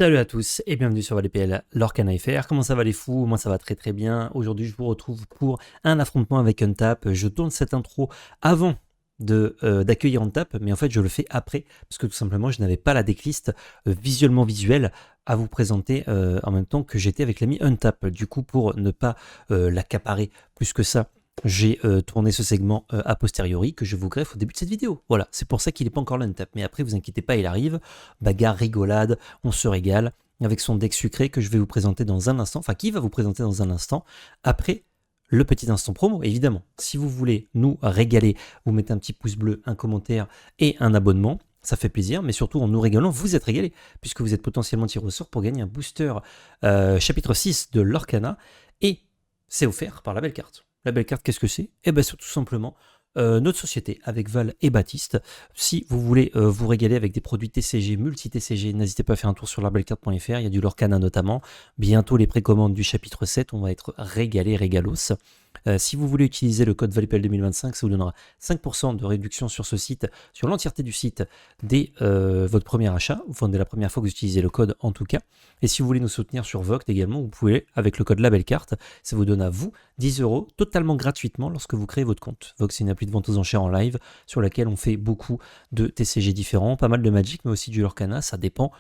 Salut à tous et bienvenue sur ValetPL, Lorcan FR. Comment ça va les fous? Moi ça va très très bien. Aujourd'hui je vous retrouve pour un affrontement avec Untap. Je tourne cette intro avant d'accueillir Untap, mais en fait je le fais après parce que tout simplement je n'avais pas la decklist visuelle à vous présenter en même temps que j'étais avec l'ami Untap. Du coup, pour ne pas l'accaparer plus que ça, j'ai tourné ce segment a posteriori que je vous greffe au début de cette vidéo. Voilà, c'est pour ça qu'il n'est pas encore l'Untap. Mais après, vous inquiétez pas, il arrive. Bagarre, rigolade, on se régale avec son deck sucré que je vais vous présenter dans un instant. Enfin, qui va vous présenter dans un instant après le petit instant promo, évidemment. Si vous voulez nous régaler, vous mettez un petit pouce bleu, un commentaire et un abonnement. Ça fait plaisir, mais surtout en nous régalant, vous êtes régalés, puisque vous êtes potentiellement tiré au sort pour gagner un booster chapitre 6 de l'Orcana, et c'est offert par la belle carte. La belle carte, qu'est-ce que c'est? Eh bien, c'est tout simplement notre société avec Val et Baptiste. Si vous voulez vous régaler avec des produits TCG, multi-TCG, n'hésitez pas à faire un tour sur labellecarte.fr, il y a du Lorcana notamment. Bientôt les précommandes du chapitre 7, on va être régalos. Si vous voulez utiliser le code ValetPL 2025, ça vous donnera 5% de réduction sur ce site, sur l'entièreté du site, dès votre premier achat, enfin dès la première fois que vous utilisez le code en tout cas. Et si vous voulez nous soutenir sur Voct également, vous pouvez avec le code LabelCarte, ça vous donne à vous 10€ totalement gratuitement lorsque vous créez votre compte. Vox, c'est une appli de vente aux enchères en live sur laquelle on fait beaucoup de TCG différents, pas mal de Magic, mais aussi du Lorcana. Ça dépend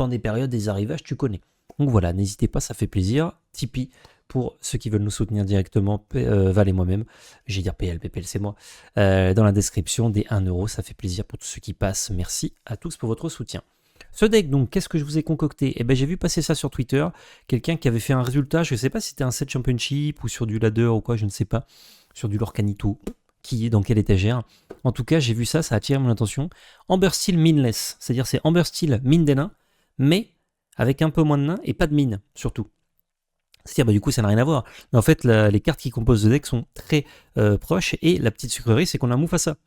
des périodes, des arrivages, tu connais. Donc voilà, n'hésitez pas, ça fait plaisir. Tipeee pour ceux qui veulent nous soutenir directement, Val et moi-même, j'ai dire PL, PPL, c'est moi, dans la description des 1€, ça fait plaisir pour tous ceux qui passent. Merci à tous pour votre soutien. Ce deck, donc, qu'est-ce que je vous ai concocté? Eh ben, j'ai vu passer ça sur Twitter, quelqu'un qui avait fait un résultat, je ne sais pas si c'était un set championship ou sur du ladder ou quoi, je ne sais pas, sur du Lorcanito, qui est dans quelle étagère. En tout cas, j'ai vu ça, ça a attiré mon attention. Amber Steel Mineless, c'est-à-dire c'est Amber Steel mine des nains, mais avec un peu moins de nains et pas de mine, surtout. C'est-à-dire, bah, du coup, ça n'a rien à voir. Mais en fait, les cartes qui composent le deck sont très proches, et la petite sucrerie, c'est qu'on a Mufasa.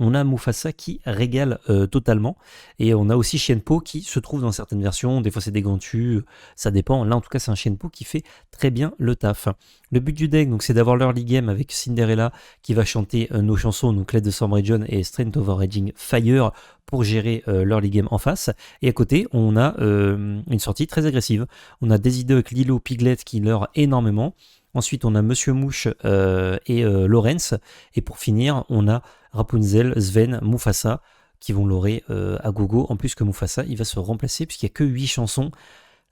On a Mufasa qui régale totalement, et on a aussi Shenpo qui se trouve dans certaines versions, des fois c'est des Gantu, ça dépend. Là en tout cas c'est un Shenpo qui fait très bien le taf. Le but du deck, donc, c'est d'avoir l'early game avec Cinderella qui va chanter nos chansons, donc Let the Storm Region et Strength of Raging Fire, pour gérer l'early game en face. Et à côté on a une sortie très agressive. On a Desiduck, Lilo, Piglet qui leurrent énormément. Ensuite, on a Monsieur Mouche et Lorenz. Et pour finir, on a Rapunzel, Sven, Mufasa qui vont l'aurer à gogo. En plus que Mufasa, il va se remplacer puisqu'il n'y a que 8 chansons.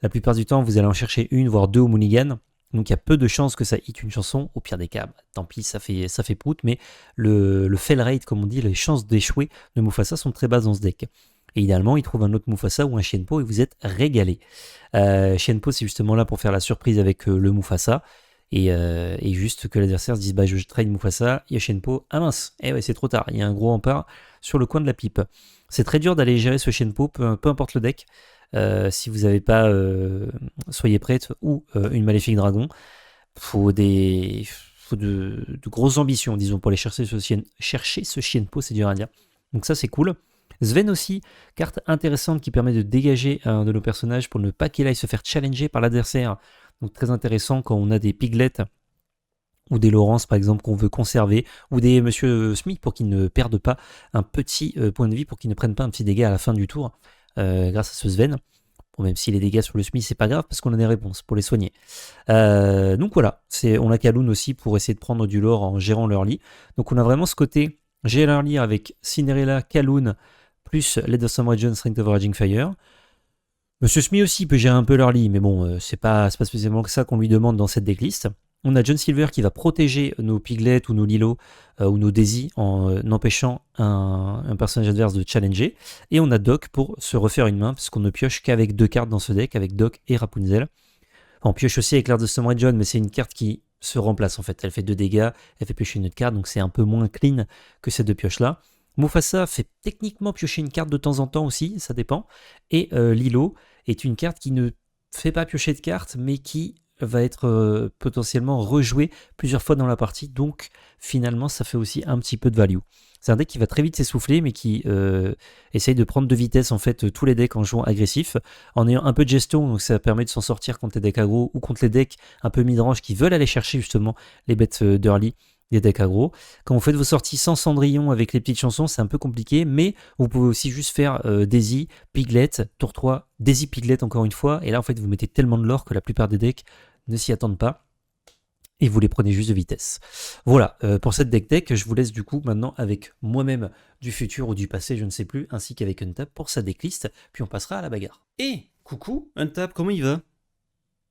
La plupart du temps, vous allez en chercher une, voire deux au Moonigan. Donc il y a peu de chances que ça hit une chanson. Au pire des cas, tant pis, ça fait prout. Mais le fail rate, comme on dit, les chances d'échouer de Mufasa sont très basses dans ce deck. Et idéalement, il trouve un autre Mufasa ou un Shenpo et vous êtes régalé. Shenpo, c'est justement là pour faire la surprise avec le Mufasa. Et juste que l'adversaire se dise bah je trade Mufasa, il y a Shenpo, ah mince, eh ouais c'est trop tard, il y a un gros rempart sur le coin de la pipe. C'est très dur d'aller gérer ce Shenpo, peu importe le deck, si vous n'avez pas Soyez prête ou une Maléfique Dragon, faut de grosses ambitions, disons, pour aller chercher ce Shenpo, c'est dur à dire. Donc ça c'est cool. Sven aussi, carte intéressante qui permet de dégager un de nos personnages pour ne pas qu'il aille se faire challenger par l'adversaire. Donc très intéressant quand on a des Piglets ou des Laurence par exemple qu'on veut conserver, ou des Monsieur Smith pour qu'ils ne perdent pas un petit point de vie, pour qu'ils ne prennent pas un petit dégât à la fin du tour grâce à ce Sven. Bon, même si les dégâts sur le Smith c'est pas grave parce qu'on a des réponses pour les soigner. Donc voilà, on a Kaloun aussi pour essayer de prendre du lore en gérant l'early. Donc on a vraiment ce côté gérer l'early avec Cinderella, Kaloun, plus Let the Storm Region, Strength of Raging Fire. Monsieur Smith aussi peut gérer un peu l'early, mais bon, c'est pas spécialement que ça qu'on lui demande dans cette decklist. On a John Silver qui va protéger nos Piglets ou nos Lilo ou nos Daisy en empêchant un personnage adverse de challenger. Et on a Doc pour se refaire une main, parce qu'on ne pioche qu'avec 2 cartes dans ce deck, avec Doc et Rapunzel. On pioche aussi avec Let the Storm Region, mais c'est une carte qui se remplace en fait. Elle fait 2 dégâts, elle fait piocher une autre carte, donc c'est un peu moins clean que ces 2 pioches-là. Mufasa fait techniquement piocher une carte de temps en temps aussi, ça dépend. Et Lilo est une carte qui ne fait pas piocher de cartes, mais qui va être potentiellement rejouée plusieurs fois dans la partie. Donc finalement, ça fait aussi un petit peu de value. C'est un deck qui va très vite s'essouffler, mais qui essaye de prendre de vitesse en fait tous les decks en jouant agressif, en ayant un peu de gestion, donc ça permet de s'en sortir contre les decks aggro ou contre les decks un peu mid-range qui veulent aller chercher justement les bêtes d'early des decks aggro. Quand vous faites vos sorties sans Cendrillon avec les petites chansons, c'est un peu compliqué, mais vous pouvez aussi juste faire Daisy, Piglet, tour 3, Daisy, Piglet encore une fois, et là en fait vous mettez tellement de lore que la plupart des decks ne s'y attendent pas, et vous les prenez juste de vitesse. Voilà, pour cette deck, je vous laisse du coup maintenant avec moi-même du futur ou du passé, je ne sais plus, ainsi qu'avec Untap pour sa decklist, puis on passera à la bagarre. Et coucou, Untap, comment il va?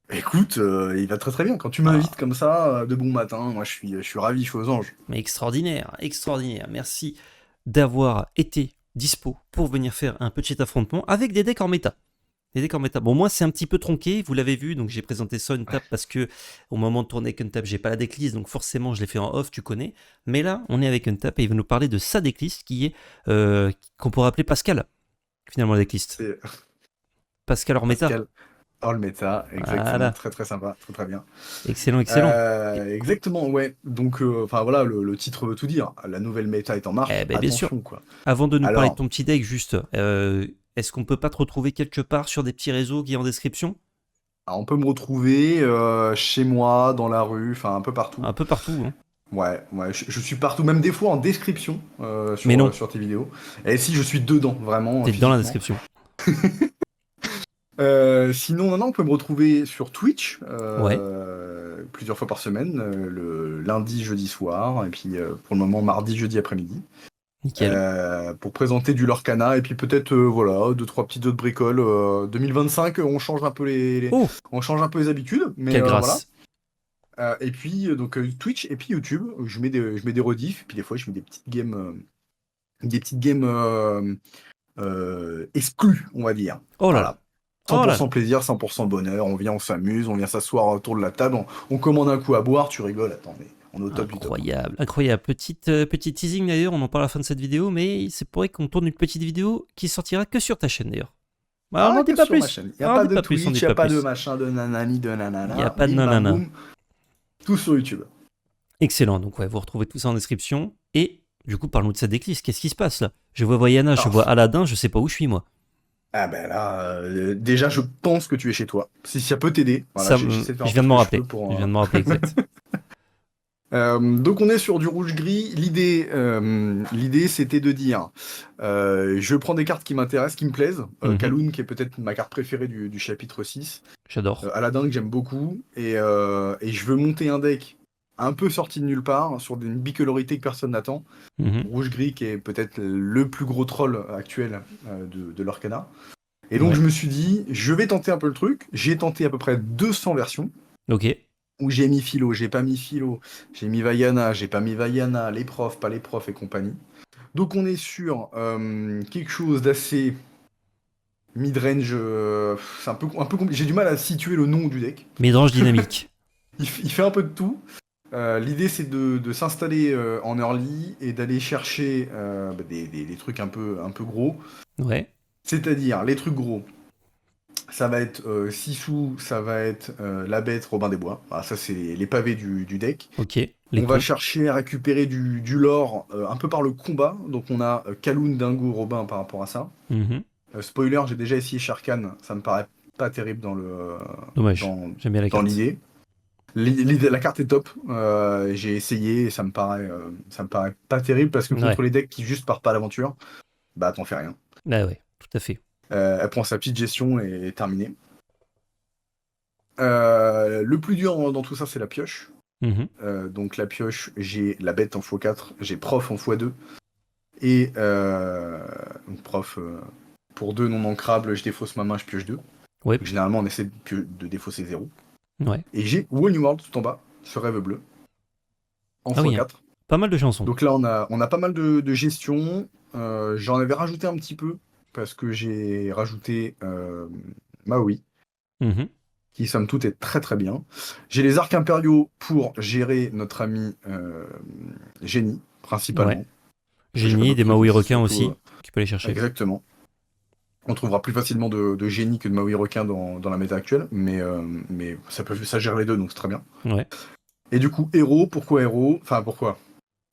Écoute, il va très très bien. Quand tu m'invites Ah, comme ça, de bon matin, moi je suis ravi, je suis aux anges. mais extraordinaire, extraordinaire. Merci d'avoir été dispo pour venir faire un petit affrontement avec des decks en méta. Des decks en méta. Bon, moi, c'est un petit peu tronqué, vous l'avez vu, donc j'ai présenté ça Untap parce que au moment de tourner avec Untap, j'ai pas la decklist, donc forcément, je l'ai fait en off, tu connais. Mais là, on est avec Untap et il va nous parler de sa decklist qui est qu'on pourrait appeler Pascal, finalement, la decklist. C'est Pascal hors méta. Pascal Ormeta, exactement, Voilà. très très sympa, très très bien. Excellent, excellent. Exactement, ouais. Donc, enfin voilà, le titre veut tout dire. La nouvelle méta est en Eh marche, ben, bien sûr. attention quoi. Avant de nous parler de Alors, ton petit deck, juste, est-ce qu'on peut pas te retrouver quelque part sur des petits réseaux qui est en description? on peut me retrouver chez moi, dans la rue, enfin un peu partout. Un peu partout, hein. Ouais, ouais, je suis partout, même des fois en description Mais non, sur tes vidéos. Et si je suis dedans, vraiment, t'es dans la physiquement. description. Sinon, non, on peut me retrouver sur Twitch Ouais, plusieurs fois par semaine, le lundi, jeudi soir, et puis pour le moment mardi, jeudi après-midi, nickel. pour présenter du Lorcana, et puis peut-être voilà deux trois petites autres bricoles. 2025, on change un peu Oh, on change un peu les habitudes, mais quelle voilà. grâce. Et puis donc Twitch et puis YouTube, où je mets des rediffs, puis des fois je mets des petites games exclues, on va dire. Oh là là. Voilà. Oh là 100% là. plaisir, 100% bonheur, on vient, on s'amuse, on vient s'asseoir autour de la table, on commande un coup à boire, tu rigoles, attends, mais on est au top du top. Incroyable, incroyable. Petit teasing d'ailleurs, on en parle à la fin de cette vidéo, mais c'est pour qu'on tourne une petite vidéo qui sortira que sur ta chaîne d'ailleurs. Bah, on Ah, n'en dit que pas sur ma plus. chaîne. Il n'y a On n'en pas dit de pas plus, on Twitch, dit il n'y a pas pas de plus. machin, de nanani, de Il n'y a nanana, pas de bim bam nanana. boum, tout sur YouTube. Excellent, donc ouais, vous retrouvez tout ça en description. Et du coup, parlons de cette déclisse. Qu'est-ce qui se passe là? Je vois Voyana, je vois Alors, Aladdin, je sais pas où je suis moi. ah ben là, déjà je pense que tu es chez toi. Si ça peut t'aider, voilà, Ça, j'essaie de faire je un peu viens de ce m'en que je peux rappeler. pour, Je viens de m'en rappeler exact. Donc on est sur du rouge-gris. L'idée c'était de dire, je prends des cartes qui m'intéressent, qui me plaisent. Mhm, Kaloun qui est peut-être ma carte préférée du chapitre 6. j'adore. Aladdin que j'aime beaucoup. Et je veux monter un deck un peu sorti de nulle part, sur une bicolorité que personne n'attend. Mhm, Rouge-gris qui est peut-être le plus gros troll actuel de l'Orcana. Et donc ouais. je me suis dit, je vais tenter un peu le truc. J'ai tenté à peu près 200 versions Ok. où j'ai mis Philo, j'ai pas mis Philo, j'ai mis Vaiana, j'ai pas mis Vaiana, les profs, pas les profs et compagnie. Donc on est sur quelque chose d'assez mid-range, c'est un peu compliqué. J'ai du mal à situer le nom du deck. Midrange dynamique. Il fait un peu de tout. L'idée c'est de s'installer en early et d'aller chercher des trucs un peu gros. Ouais. C'est-à-dire les trucs gros. Ça va être Sissou, ça va être la bête Robin des Bois. Ah, ça c'est les pavés du deck. Ok. Les On va cons. chercher à récupérer du lore un peu par le combat. Donc on a Kaloun, Dingo, Robin par rapport à ça. Mhm. Spoiler, j'ai déjà essayé Sharkan. Ça me paraît pas terrible Dommage. dans, J'aime bien la dans carte. l'idée. La carte est top. J'ai essayé et ça me paraît pas terrible parce que Ouais. contre les decks qui juste partent pas à l'aventure, bah t'en fais rien. Ah ouais, tout à fait. Elle prend sa petite gestion et terminé. Le plus dur dans tout ça, c'est la pioche. Mhm. Donc la pioche, j'ai la bête en x4, j'ai prof en x2. Et donc prof, pour 2 non ancrables, je défausse ma main, je pioche 2. Ouais. Généralement, on essaie de défausser 0. Ouais. Et j'ai Whole New World tout en bas, ce rêve bleu, en Ah oui, hein. x4. Pas mal de chansons. Donc là, on a pas mal de gestion. J'en avais rajouté un petit peu, parce que j'ai rajouté Maui, Mhm. qui somme toute est très très bien. J'ai les arcs impériaux pour gérer notre ami Génie, Ouais. principalement. Parce que j'ai pas Génie, des d'autres trucs, mais Maui c'est requins surtout. aussi. Tu peux les chercher. Exactement. On trouvera plus facilement de génie que de Maui requin dans la méta actuelle, mais ça gère les deux, donc c'est très bien. Ouais. Et du coup, héros, pourquoi héros? Enfin, pourquoi?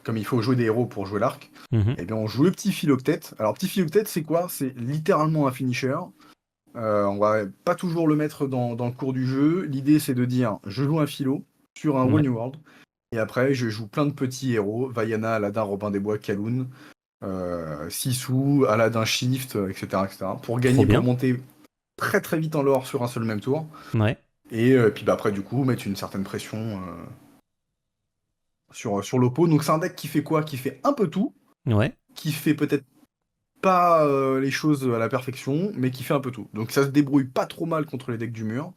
Comme il faut jouer des héros pour jouer l'arc, Mhm. eh bien on joue le petit philoctète. Alors, petit philoctète, c'est quoi? C'est littéralement un finisher. On va pas toujours le mettre dans le cours du jeu. L'idée, c'est de dire, je joue un philo sur un Whole Ouais. New World, Et après, je joue plein de petits héros. Vaiana, Aladdin, Robin des Bois, Kaloun, Sisu, Aladdin Shift, etc., etc. Pour Trop gagner, pour bien. monter très très vite en lore sur un seul même tour. Ouais. Et puis bah, après, du coup, mettre une certaine pression sur l'oppo. Donc c'est un deck qui fait quoi? Qui fait un peu tout, Ouais. qui fait peut-être pas les choses à la perfection, mais qui fait un peu tout. Donc ça se débrouille pas trop mal contre les decks du mur,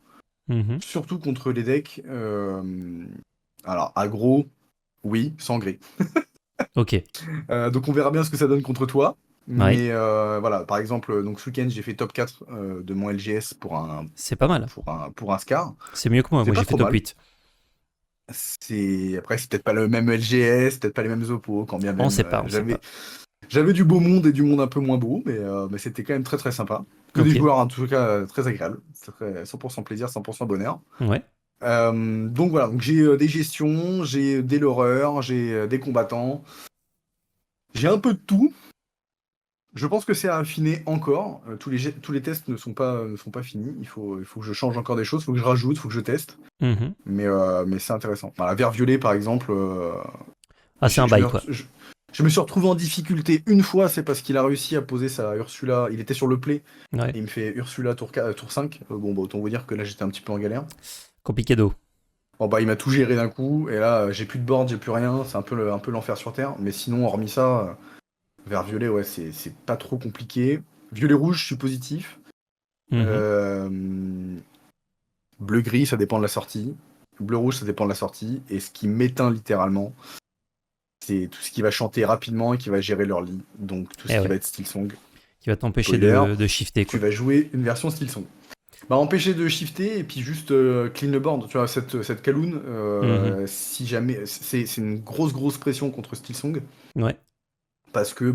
Mhm. surtout contre les decks. Alors, aggro, oui, sans gré. Ok. Donc on verra bien ce que ça donne contre toi. Ouais. Mais voilà, par exemple, donc ce week-end, j'ai fait top 4 de mon LGS C'est pas mal. pour un Scar. C'est mieux que moi. C'est Moi, pas j'ai fait trop top mal. 8. Après, c'est peut-être pas le même LGS, peut-être pas les mêmes oppos, quand bien On même. sait pas, on sait pas. J'avais du beau monde et du monde un peu moins beau, mais c'était quand même très très sympa. Que des Ok. joueurs en tout cas très agréables. C'est 100% plaisir, 100% bonheur. Ouais. Donc voilà, donc j'ai des gestions, j'ai des loreurs, j'ai des combattants. J'ai un peu de tout. Je pense que c'est à affiner encore. Tous les tests ne sont pas finis. Il faut que je change encore des choses, il faut que je rajoute, il faut que je teste. Mhm. Mais c'est intéressant. Enfin, la vert violet, par exemple, Ah, c'est un bail, quoi. je me suis retrouvé en difficulté une fois, c'est parce qu'il a réussi à poser sa Ursula. Il était sur le play, Ouais. et il me fait Ursula tour 5. Bon, bah, autant vous dire que là, j'étais un petit peu en galère. Compliqué d'eau. Bon, bah, il m'a tout géré d'un coup, et là, j'ai plus de board, j'ai plus rien. C'est un peu l'enfer sur Terre. Mais sinon, hormis ça, vert violet, ouais, c'est pas trop compliqué. Violet rouge, je suis positif. Mhm. Euh, Bleu gris, ça dépend de la sortie. Bleu rouge, ça dépend de la sortie. Et ce qui m'éteint littéralement, c'est tout ce qui va chanter rapidement et qui va gérer leur lit. Donc tout ce Eh qui ouais. va être style song. Qui va t'empêcher Spoiler, de shifter, tu quoi. vas jouer une version style song. Bah empêcher de shifter et puis juste clean le board. Tu vois, cette Kaloun, Mhm. si jamais. C'est une grosse pression contre style song. Ouais. Parce que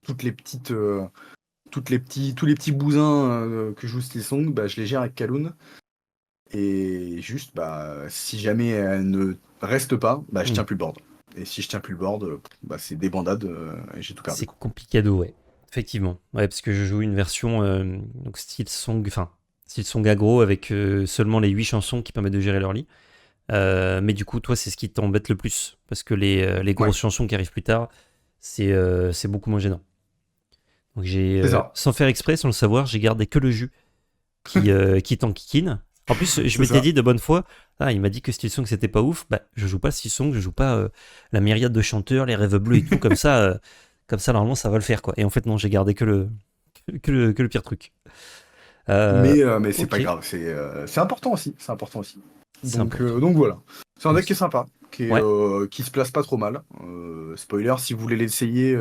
toutes les petites. Tous les petits bousins que joue style song, bah, je les gère avec Kaloun. Et juste, bah, si jamais elle ne reste pas, bah, je Mhm. tiens plus le board. Et si je tiens plus le board, bah, c'est des bandades et j'ai tout perdu, C'est quoi. compliqué d'eau, ouais. Effectivement. Ouais, parce que je joue une version donc style song, enfin, style song aggro avec seulement les 8 chansons qui permettent de gérer leur lit. Mais du coup, toi, c'est ce qui t'embête le plus. Parce que les Ouais, grosses chansons qui arrivent plus tard, c'est beaucoup moins gênant. Donc c'est ça. sans faire exprès, sans le savoir, j'ai gardé que le jus qui t'enquiquine. En plus, je C'est m'étais ça. dit de bonne foi, ah, il m'a dit que Steel Song c'était pas ouf. Bah, je joue pas Steel Song, je joue pas la myriade de chanteurs, les rêves bleus et tout, comme ça, normalement, ça va le faire, quoi. Et en fait, non, j'ai gardé que le pire truc. Mais c'est pas Ok, grave. C'est important aussi. C'est important aussi. c'est important. Donc voilà. C'est un deck qui est Yes. sympa, Ouais, qui se place pas trop mal. Spoiler, si vous voulez l'essayer,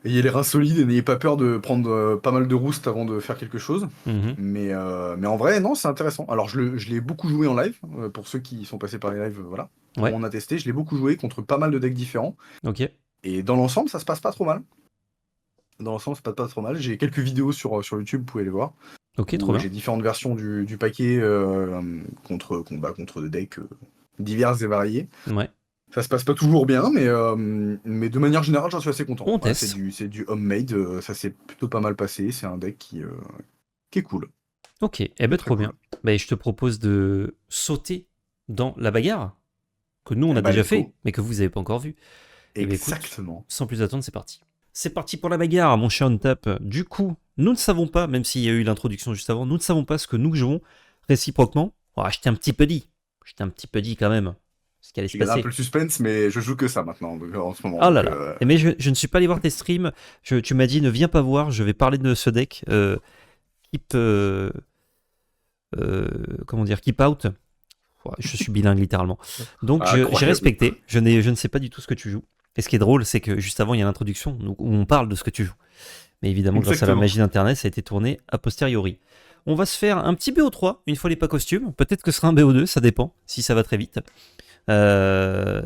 ayez les reins solides et n'ayez pas peur de prendre pas mal de roost avant de faire quelque chose. mhm, Mais en vrai, non, c'est intéressant. Alors, je l'ai beaucoup joué en live, pour ceux qui sont passés par les lives, voilà. ouais, On a testé, je l'ai beaucoup joué contre pas mal de decks différents. ok, Et dans l'ensemble, ça se passe pas trop mal. Dans l'ensemble, ça se passe pas trop mal. J'ai quelques vidéos sur YouTube, vous pouvez les voir, ok, trop où bien. j'ai différentes versions du paquet contre des decks divers et variés. Ouais, Ça se passe pas toujours bien, mais de manière générale, j'en suis assez content. on Voilà, teste. c'est du homemade, ça s'est plutôt pas mal passé. C'est un deck qui est cool, Ok, eh qui est ben très trop bien. cool. Ben, je te propose de sauter dans la bagarre que nous on Eh a bah, déjà let's go. fait, mais que vous avez pas encore vu. Eh bien écoute, Exactement. sans plus attendre, c'est parti. C'est parti pour la bagarre, mon cher Untap. Du coup, nous ne savons pas, même s'il y a eu l'introduction juste avant, nous ne savons pas ce que nous jouons réciproquement. Oh, je t'ai un petit peu dit quand même ce qui allait se J'ai gardé un peu passer. le suspense, mais je joue que ça maintenant, en ce moment. Oh là Donc, là. Mais je ne suis pas allé voir tes streams. Tu m'as dit ne viens pas voir, je vais parler de ce deck. Keep, comment dire, keep out. Ouais, je suis bilingue littéralement. Donc j'ai incroyable. respecté. Je ne sais pas du tout ce que tu joues. Et ce qui est drôle, c'est que juste avant, il y a l'introduction où on parle de ce que tu joues. Mais évidemment, grâce à la Exactement. magie d'Internet, ça a été tourné a posteriori. On va se faire un petit BO3, une fois les pas costumes. Peut-être que ce sera un BO2, ça dépend, si ça va très vite.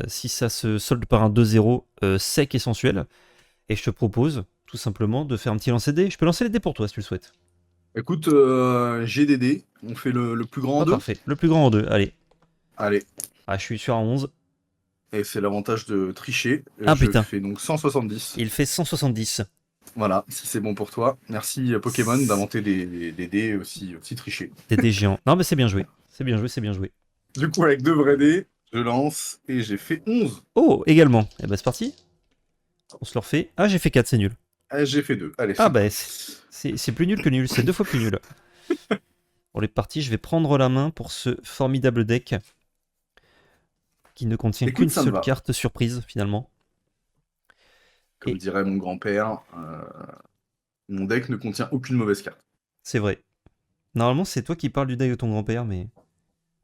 Si ça se solde par un 2-0 sec et sensuel. Et je te propose, tout simplement, de faire un petit lancer de dés. Je peux lancer les dés pour toi, si tu le souhaites. Écoute, GDD, on fait le plus grand en Ah, deux. parfait. Le plus grand en deux, allez. Allez, Ah, je suis sur un 11. et c'est l'avantage de tricher. Ah Je putain, fais donc 170. il fait 170. Voilà, si c'est bon pour toi. Merci Pokémon d'inventer des dés aussi trichés. Des dés géants. Non, mais c'est bien joué. C'est bien joué, c'est bien joué. Du coup, avec deux vrais dés, Je lance et j'ai fait 11. Oh, également. Eh ben, c'est parti. On se le refait. Ah, j'ai fait 4, c'est nul. Ah, j'ai fait 2. Allez, Ah, c'est bah, parti. c'est plus nul que nul. C'est 2 fois plus nul. Pour les parties, je vais prendre la main pour ce formidable deck qui ne contient qu'une Écoute, ça me seule va. carte surprise, finalement. Comme Et dirait mon grand-père, mon deck ne contient aucune mauvaise carte. c'est vrai. Normalement, c'est toi qui parles du deck de ton grand-père, mais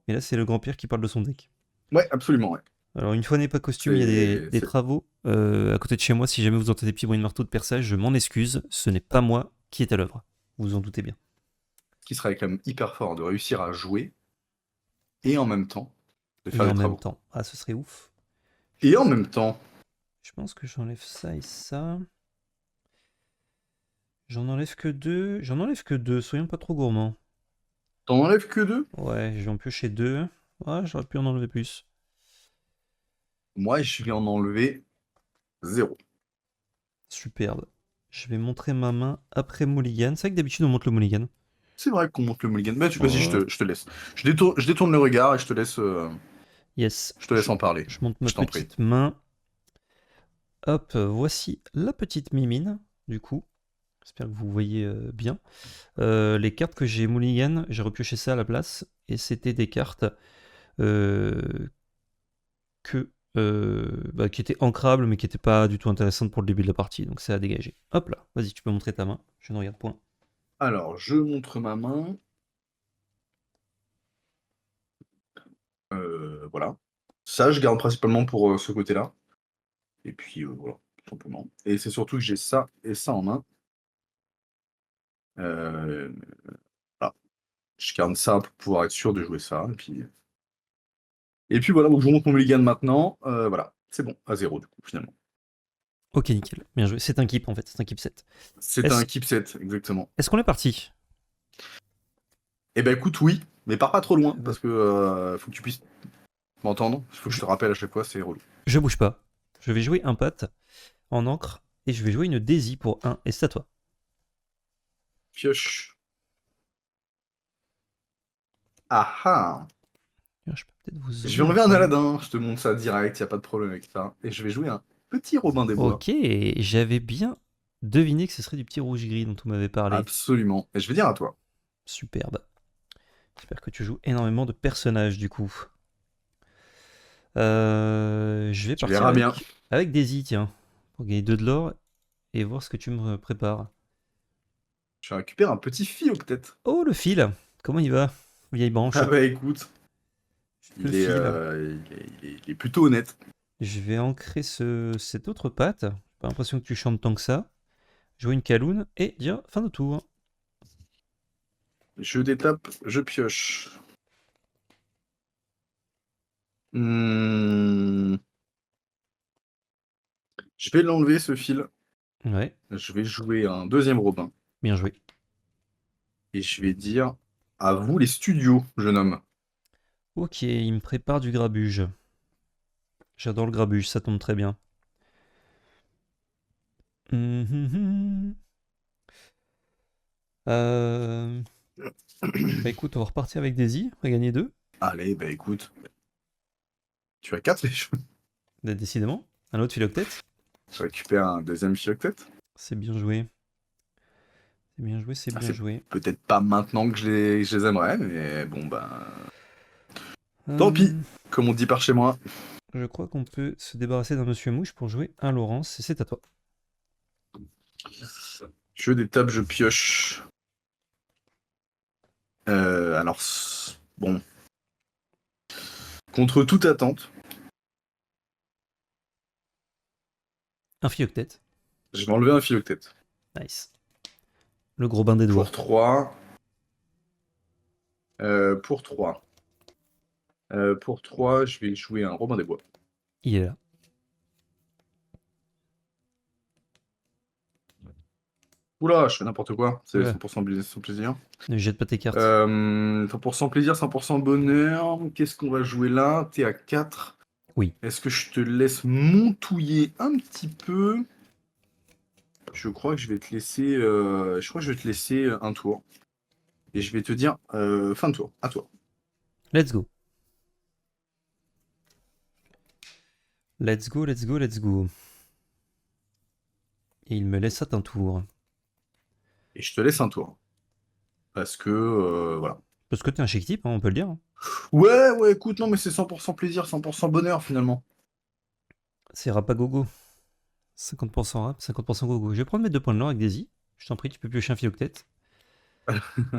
là, c'est le grand-père qui parle de son deck. Ouais, absolument, ouais. Alors, une fois n'est pas coutume, il y a C'est des travaux à côté de chez moi. Si jamais vous entendez des petits bruits de marteau de perçage, je m'en excuse. Ce n'est pas moi qui est à l'œuvre. Vous vous en doutez bien. ce qui serait quand même hyper fort de réussir à jouer et en même temps de Et faire en des même travaux. temps. Ah, ce serait ouf. Et en même temps, Je pense que j'enlève ça et ça. J'en enlève que deux. J'en enlève que deux. Soyons pas trop gourmands. t'en enlèves que 2. Ouais, je vais en piocher deux. Ah, j'aurais pu en enlever plus. Moi, je vais en enlever 0. Superbe. Je vais montrer ma main après Mulligan. C'est vrai que d'habitude on montre le Mulligan. C'est vrai qu'on monte le mulligan. Bah, vas-y, Oh, je te laisse. Je détourne le regard et yes. je te laisse en parler. Je monte ma Je t'en prie. petite main. Hop, voici la petite mimine, du coup. J'espère que vous voyez bien. Les cartes que j'ai Mulligan, j'ai repioché ça à la place. Et c'était des cartes euh, qui étaient ancrables, mais qui n'étaient pas du tout intéressantes pour le début de la partie. Donc c'est à dégager. Hop là, vas-y, tu peux montrer ta main. Je ne regarde point. Alors, je montre ma main. Voilà. Ça, je garde principalement pour ce côté-là. Et puis, voilà, tout simplement. Et c'est surtout que j'ai ça et ça en main. Euh, voilà. Je garde ça pour pouvoir être sûr de jouer ça. Et puis voilà, donc je vous montre mon mulligan maintenant. Voilà, c'est bon, à 0 du coup, finalement. Ok, nickel. Bien joué. C'est un keep en fait, c'est un keep 7. C'est Est-ce un keep set, exactement. est-ce qu'on est parti? Eh ben écoute, oui, mais pars pas trop loin, Euh, parce que faut que tu puisses m'entendre. Il faut que je je, te rappelle à chaque fois, c'est relou. je bouge pas. Je vais jouer un pat en encre et je vais jouer une Daisy pour un. Et c'est à toi. Pioche. Ah ah. Je peux peut-être vous Je vais zoomer un enlever un poil. Aladdin, je te montre ça direct, y a pas de problème avec ça. Et je vais jouer un petit Robin des Bois. Ok, j'avais bien deviné que ce serait du petit rouge-gris dont on m'avait parlé. Absolument. Et je vais dire à toi. Superbe. J'espère que tu joues énormément de personnages du coup. Je vais Tu partir verras bien. avec Daisy, tiens, pour gagner 2 de l'or et voir ce que tu me prépares. Je récupère un petit fil peut-être. Oh, le fil! Comment il va, vieille branche? Ah bah écoute, Le fil. il est plutôt honnête. Je vais ancrer cette autre patte. J'ai pas l'impression que tu chantes tant que ça. Jouer une caloune et dire fin de tour. Je détape, je pioche. Hmm, Je vais l'enlever ce fil. Ouais, Je vais jouer un deuxième Robin. bien joué. Et je vais dire à vous les studios, jeune homme. Ok, il me prépare du grabuge. J'adore le grabuge, ça tombe très bien. Hum, hum, hum. Euh, Bah écoute, on va repartir avec Daisy, on va gagner 2. Allez, bah écoute, tu as 4 les cheveux. Décidément. Un autre philoctète. Je récupère un deuxième fil tête. C'est bien joué. C'est bien joué, c'est Ah, bien c'est joué. peut-être pas maintenant que je les aimerais, mais bon bah. Tant pis, Euh, comme on dit par chez moi. je crois qu'on peut se débarrasser d'un Monsieur Mouche pour jouer un Laurence, et c'est à toi. Je détape, je pioche. Alors, bon, contre toute attente, Un philoctète. je vais enlever un philoctète. Nice. Le gros bain des Pour doigts. 3. Pour 3. Pour 3, je vais jouer un Robin des Bois. Il est là. Oula, je fais n'importe quoi. C'est Oula, 100% sans plaisir. ne jette pas tes cartes. 100% plaisir, 100% bonheur. Qu'est-ce qu'on va jouer là? T'es à 4. Oui. Est-ce que je te laisse montouiller un petit peu? Je crois que je vais te laisser. Je crois que je vais te laisser un tour. Et je vais te dire fin de tour. À toi. Let's go. Let's go, let's go, let's go. Et il me laisse un tour. Et je te laisse un tour. Parce que, voilà. Parce que t'es un chic type, hein, on peut le dire. Ouais, ouais, écoute, non, mais c'est 100% plaisir, 100% bonheur, finalement. C'est rap à gogo. 50% rap, 50% gogo. Je vais prendre mes 2 points de l'or avec Daisy. Je t'en prie, tu peux piocher un philoctète.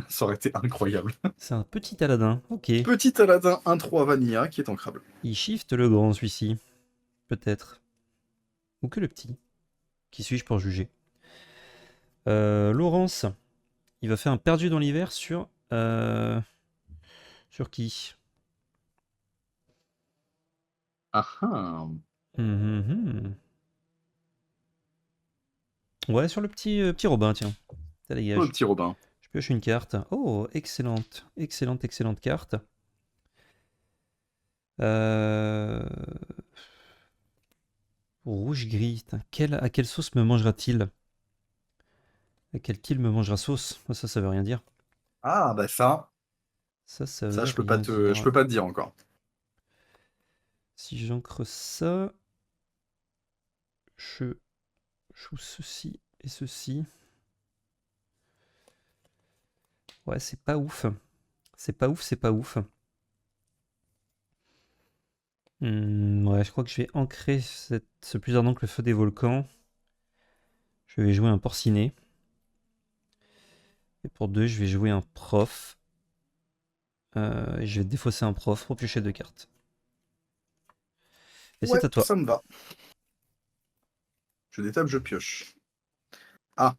Ça aurait été incroyable. C'est un petit Aladin. Ok. Petit Aladin 1-3 Vanilla qui est ancrable. Il shift le grand, celui-ci. Peut-être. Ou que le petit. Qui suis-je pour juger? Laurence. Il va faire un perdu dans l'hiver sur... sur qui? Ah ah. Mhm. Ouais, sur le petit Robin, tiens. Ça Oh, le dégage. petit Robin. Je pioche une carte. Oh, excellente. Excellente, excellente carte. Euh... Rouge-gris. À quelle sauce me mangera-t-il? À quel kill me mangera sauce? Oh, ça veut rien dire. Ah, bah ça, Ça ça, veut je peux pas rien te, je dire. peux pas te dire encore. Si j'encre ça, je joue ceci et ceci. Ouais, c'est pas ouf. C'est pas ouf, c'est pas ouf. Ouais, je crois que je vais ancrer ce plus ardent que le feu des volcans. Je vais jouer un porcinet. Et pour 2, je vais jouer un prof. Et je vais défausser un prof pour piocher 2 cartes. Et Ouais, c'est à toi. ça me va. Je détape, je pioche. Ah,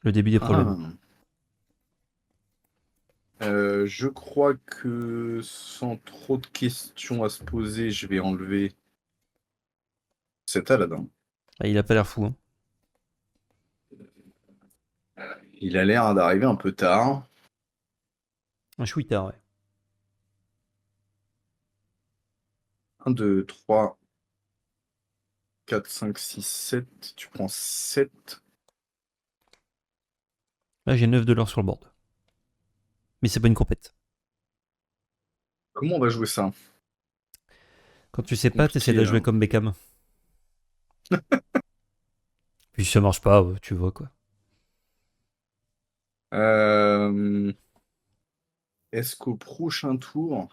Le début des problèmes. ah. Je crois que sans trop de questions à se poser, je vais enlever cet Aladin. Ah, il a pas l'air fou, hein. Il a l'air d'arriver un peu tard. Un chouïtard, ouais. 1, 2, 3, 4, 5, 6, 7. Tu prends 7. Là, j'ai 9 de l'or sur le board. Mais c'est pas une compète. Comment on va jouer ça? Quand tu sais C'est pas, t'essaies de compliqué, la jouer là. comme Beckham. Puis si ça marche pas, tu vois quoi. Euh, Est-ce qu'au prochain tour...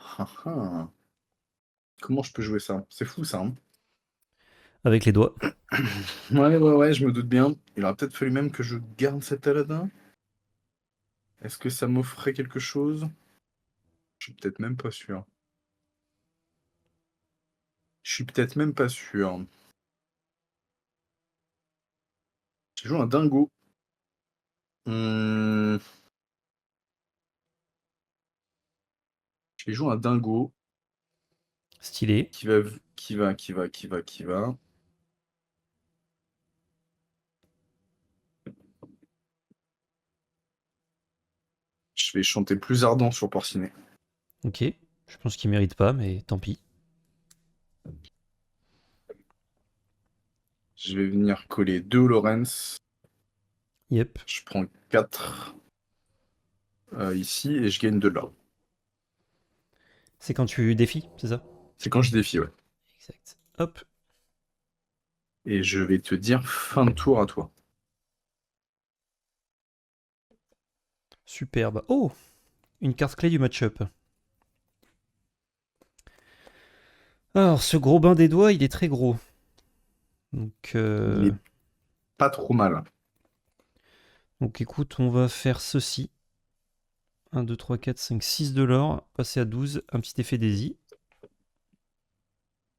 Comment je peux jouer ça? C'est fou, ça, hein. Avec les doigts. Ouais, ouais, ouais, je me doute bien. Il aurait peut-être fallu même que je garde cet Aladin. Est-ce que ça m'offrait quelque chose? Je suis peut-être même pas sûr. Je suis peut-être même pas sûr. J'ai joué un dingo. Hmm, J'ai joué un dingo Stylé. qui va, qui va, qui va, qui va, qui va. Je vais chanter plus ardent sur Porcinet. Ok. Je pense qu'il mérite pas, mais tant pis. Je vais venir coller 2 Lawrence. Yep. Je prends 4 ici et je gagne 2 là. C'est quand tu défies, c'est ça? C'est quand je défie, ouais. Exact. Hop. Et je vais te dire fin de tour à toi. Superbe. Oh! Une carte clé du match-up. Alors, ce gros bain des doigts, il est très gros. Donc, Il est pas trop mal. écoute, on va faire ceci. 1, 2, 3, 4, 5, 6 de l'or. Passer à 12. Un petit effet Daisy.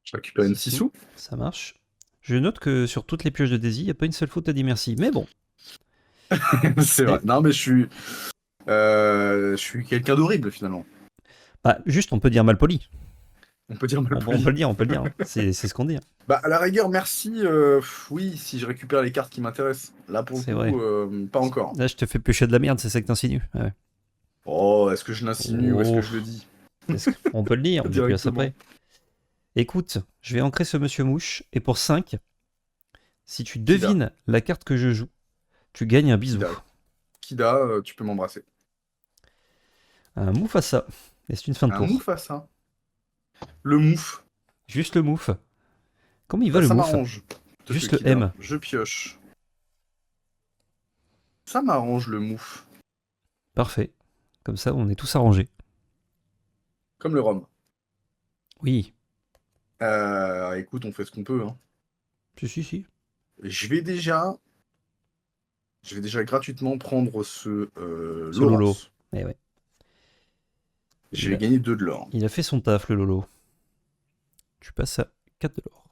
Je récupère une Sissou. 6 sous. Ça marche. Je note que sur toutes les pioches de Daisy, il n'y a pas une seule faute à dire merci. Mais bon. C'est vrai. Non, mais je suis quelqu'un d'horrible finalement. Bah, juste, on peut dire mal poli. On peut dire mal On poli. peut le dire, on peut le dire, hein. C'est ce qu'on dit, hein. Bah, à la rigueur, merci. Oui, si je récupère les cartes qui m'intéressent. Là, pour le C'est vrai. coup, pas encore. Là, je te fais piocher de la merde, c'est ça que t'insinues. Ouais. Oh, est-ce que je l'insinue ou est-ce que Oh, je le dis on peut le dire, mais plus directement? après. Écoute, je vais ancrer ce monsieur mouche, et pour 5, si tu Kida. devines la carte que je joue, tu gagnes un bisou. Kida. Kida, tu peux m'embrasser. Un Mufasa. Et c'est une fin de Un tour. Mufasa. Le mouf. Juste le mouf. Comment il va Bah, le ça mouf? m'arrange. De ce Juste le qu'il a. M. Je pioche. Ça m'arrange le mouf. Parfait. Comme ça, on est tous arrangés. Comme le rhum. Oui. Écoute, on fait ce qu'on peut. Hein. Si, si, si. Je vais déjà. Je vais déjà gratuitement prendre ce Ce Lolo. Laurence. Eh ouais. Je Il vais a, gagner 2 de l'or. il a fait son taf, le Lolo. Tu passes à 4 de l'or.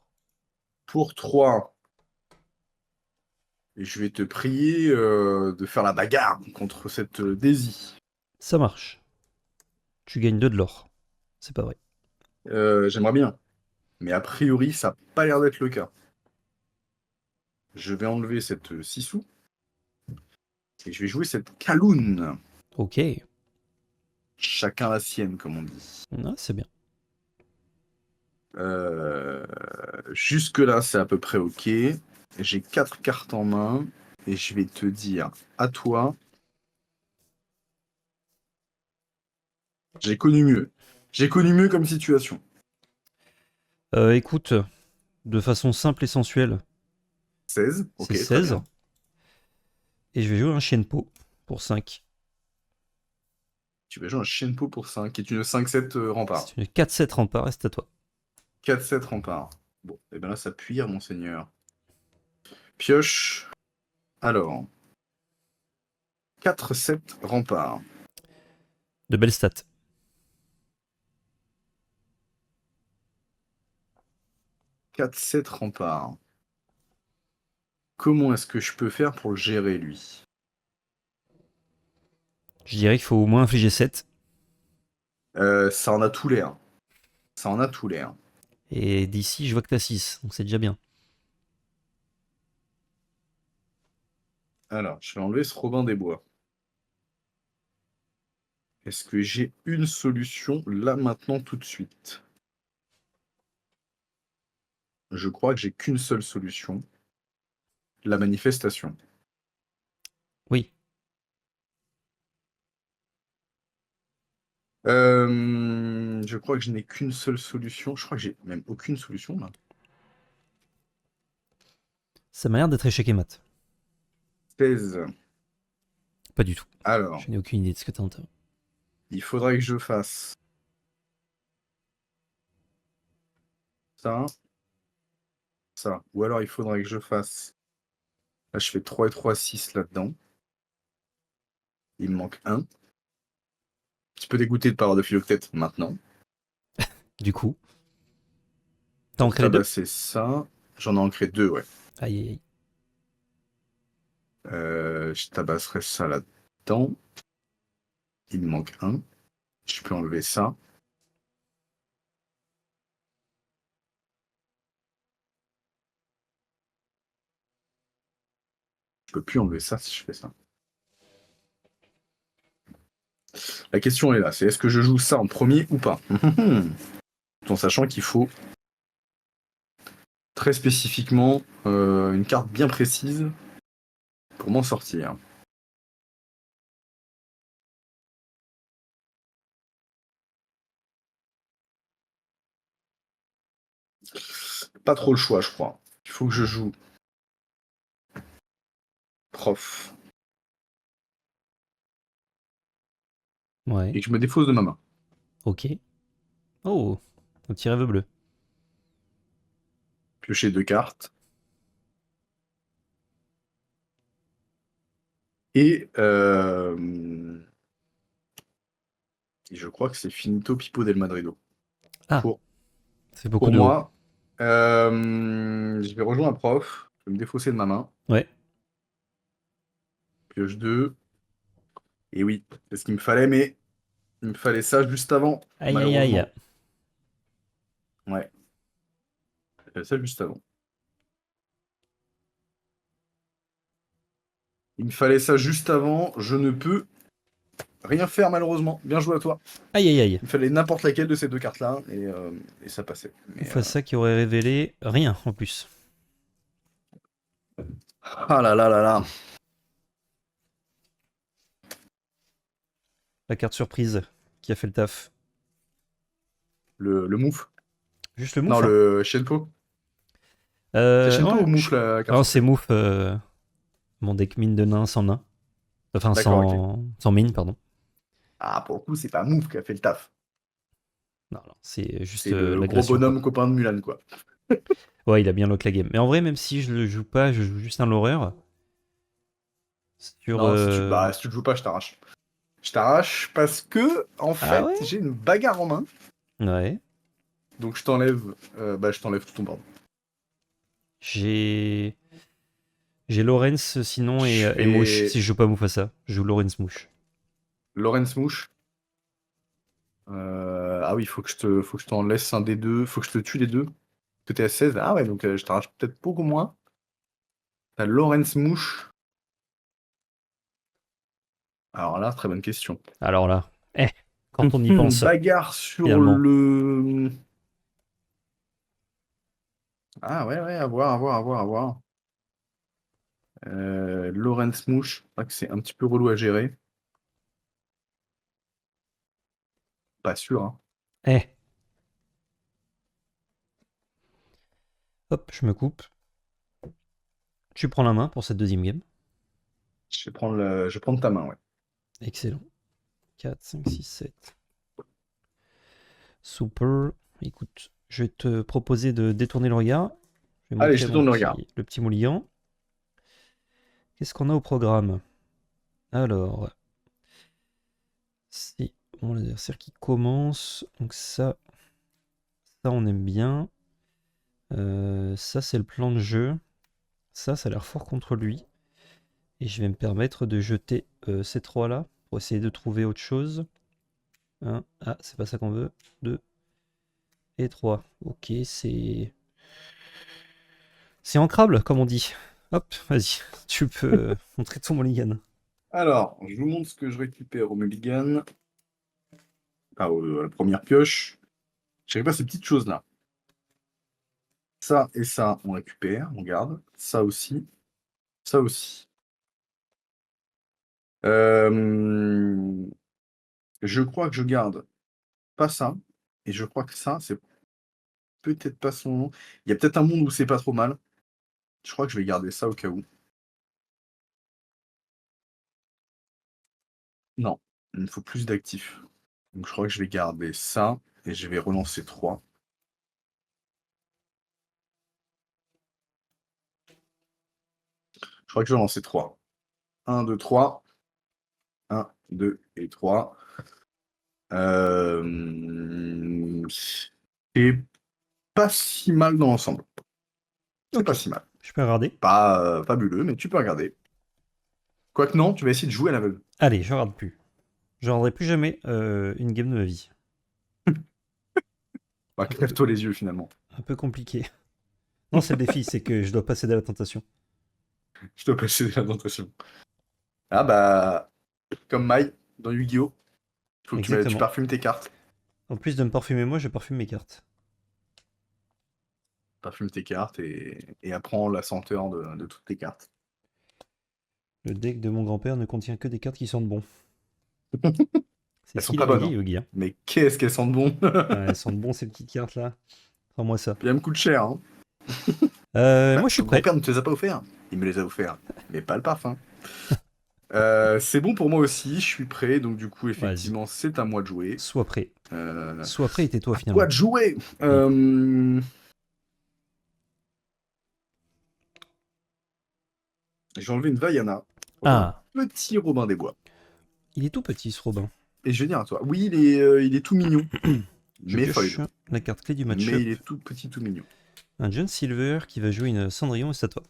Pour 3. Et je vais te prier de faire la bagarre contre cette Daisy. Ça marche. Tu gagnes 2 de l'or. C'est pas vrai. J'aimerais bien. Mais a priori, ça n'a pas l'air d'être le cas. Je vais enlever cette Sissou. Et je vais jouer cette Kaloun. Ok. Chacun la sienne, comme on dit. Ah, c'est bien. Jusque-là, c'est à peu près OK. J'ai 4 cartes en main. Et je vais te dire, à toi, j'ai connu mieux. J'ai connu mieux comme situation. Écoute, de façon simple et sensuelle, 16. c'est OK, très 16. bien. Et je vais jouer un Shenpo pour 5. Tu vas jouer un Shenpo pour 5, qui est une 5-7 rempart. C'est une 4-7 rempart, reste à toi. 4-7 rempart. Bon, et bien là, ça puire, monseigneur. Pioche. Alors, 4-7 rempart. De belles stats. 4-7 rempart. Comment est-ce que je peux faire pour le gérer, lui? Je dirais qu'il faut au moins infliger 7. Ça en a tout l'air. Ça en a tout l'air. Et d'ici, je vois que t'as 6, donc c'est déjà bien. Alors, je vais enlever ce Robin des Bois. Est-ce que j'ai une solution là, maintenant, tout de suite? Je crois que j'ai qu'une seule solution. La manifestation. Oui, Je crois que je n'ai qu'une seule solution. Je crois que j'ai même aucune solution là. ça m'a l'air d'être échec et mat. 16. Pas du tout. Alors, Je n'ai aucune idée de ce que t'as en tête. il faudrait que je fasse ça, ça. Ou alors il faudrait que je fasse. Là, je fais 3 et 3, 6 là-dedans. Il me manque un. Un petit peu dégoûté de ne pas avoir de philoctète maintenant. Du coup, t'as Pour ancré les deux? tabasser ça, j'en ai ancré 2, ouais. Aïe, aïe, aïe. Je tabasserai ça là-dedans. Il me manque un. Je peux enlever ça. Je peux plus enlever ça si je fais ça. La question est là, c'est est-ce que je joue ça en premier ou pas? Tout en sachant qu'il faut très spécifiquement une carte bien précise pour m'en sortir. Pas trop le choix, je crois. Il faut que je joue prof Ouais, et que je me défausse de ma main. ok. Oh, un petit rêve bleu. Piocher 2 cartes. Et je crois que c'est finito Pipo del Madrido. Ah, Pour, ça fait beaucoup pour de haut. moi, je vais rejoindre un prof. Je vais me défausser de ma main. Ouais. Pioche 2. Et oui, c'est ce qu'il me fallait, mais il me fallait ça juste avant, Aïe, aïe, aïe. malheureusement. Ouais, il me fallait ça juste avant. Il me fallait ça juste avant. Je ne peux rien faire, malheureusement. Bien joué à toi. Aïe, aïe, aïe. Il me fallait n'importe laquelle de ces deux cartes-là et ça passait. Ou Mais, face ça qui aurait révélé rien en plus. ah là là là là. La carte surprise qui a fait le taf. Le move. Juste le Non, mouf, hein. le Shenpo. C'est Shenpo ou Ouais, Mouf la carte non, c'est surprise? mouf. Mon deck mine de nain sans nain. Enfin, D'accord, ok. sans mine, pardon. Ah, pour le coup, c'est pas Mouf qui a fait le taf. Non, non, c'est juste C'est le gros l'agression, quoi. bonhomme copain de Mulan, quoi. Ouais, il a bien lock la game. Mais en vrai, même si je le joue pas, je joue juste un l'horreur. Sur. Non, si tu le joues pas, je t'arrache. Je t'arrache parce que, en Ah fait, ouais? j'ai une bagarre en main. Ouais. Donc je t'enlève tout ton bordel. J'ai. J'ai Lorenz sinon Je et Mouche. fais Si je joue pas Mufasa, je joue Lorenz Mouche. Lawrence Mouche. Ah oui, faut que je t'en laisse un des deux. Faut que je te tue les deux. Que t'es à 16. Ah ouais, donc je t'arrache peut-être beaucoup moins. T'as Lawrence Mouche. Alors là, très bonne question. Alors là, quand on y pense, Bagarre sur finalement. le. Ah ouais, ouais, à voir, à voir, à voir, à voir. Lawrence Mouche, je crois que c'est un petit peu relou à gérer. Pas sûr, hein. Eh, hop, je me coupe. Tu prends la main pour cette deuxième game. Je vais prendre ta main, ouais. Excellent. 4, 5, 6, 7. Super. Écoute, je vais te proposer de détourner le regard. Je vais Allez, je montrer te tourne le regard. le petit mulligan. Qu'est-ce qu'on a au programme? Alors, c'est mon adversaire qui commence. Donc ça on aime bien. Ça, c'est le plan de jeu. Ça a l'air fort contre lui. Et je vais me permettre de jeter ces trois-là pour essayer de trouver autre chose. Un. Ah, c'est pas ça qu'on veut. 2 et 3. Ok, c'est. C'est ancrable, comme on dit. Hop, vas-y. Tu peux montrer ton mulligan. Alors, je vous montre ce que je récupère au mulligan. Ah, la première pioche. Je sais pas ces petites choses-là. Ça et ça, on récupère, on garde. Ça aussi. Ça aussi. Euh, Je crois que je garde pas ça. Et je crois que ça, c'est peut-être pas son nom. Il y a peut-être un monde où c'est pas trop mal. Je crois que je vais garder ça au cas où. Non, il me faut plus d'actifs. Donc je crois que je vais garder ça et je vais relancer 3. Je crois que je vais lancer 3. 1, 2, 3. 1, 2 et 3. C'est pas si mal dans l'ensemble. C'est Ok, pas si mal. je peux regarder. Pas fabuleux, mais tu peux regarder. Quoique non, tu vas essayer de jouer à l'aveugle. Allez, je regarde plus. Je regarderai plus jamais une game de ma vie. Bah, Un peu, crève-toi les yeux finalement. un peu compliqué. Non, c'est le défi, c'est que je dois pas céder à la tentation. Je te passe la tentation. Ah bah, comme Mai dans Yu-Gi-Oh! Il faut que tu Exactement. parfumes tes cartes. En plus de me parfumer moi, je parfume mes cartes. Parfume tes cartes et apprends la senteur de toutes tes cartes. Le deck de mon grand-père ne contient que des cartes qui sentent bon. C'est Elles ce sont qu'il pas avait bonnes, dit, hein. Yogi, hein. Mais qu'est-ce qu'elles sentent bon! Elles sentent bon ces petites cartes là. Prends-moi ça. Puis elles me coûtent cher, hein. Bah, Moi je suis ton prêt. grand-père ne te les a pas offerts. Il me les a offerts. Mais pas le parfum. C'est bon pour moi aussi, je suis prêt. Donc du coup, Vas-y. effectivement, c'est à moi de jouer. Sois prêt. Euh, Sois prêt et tais-toi À quoi finalement. de jouer? Mm. J'ai enlevé une Vaiana pour un Ah, petit Robin des Bois. il est tout petit ce Robin. Et je vais dire à toi, oui, il est tout mignon, Je mais pioche foil. la carte clé du Mais match-up. il est tout petit, tout mignon. Un John Silver qui va jouer une Cendrillon et c'est à toi.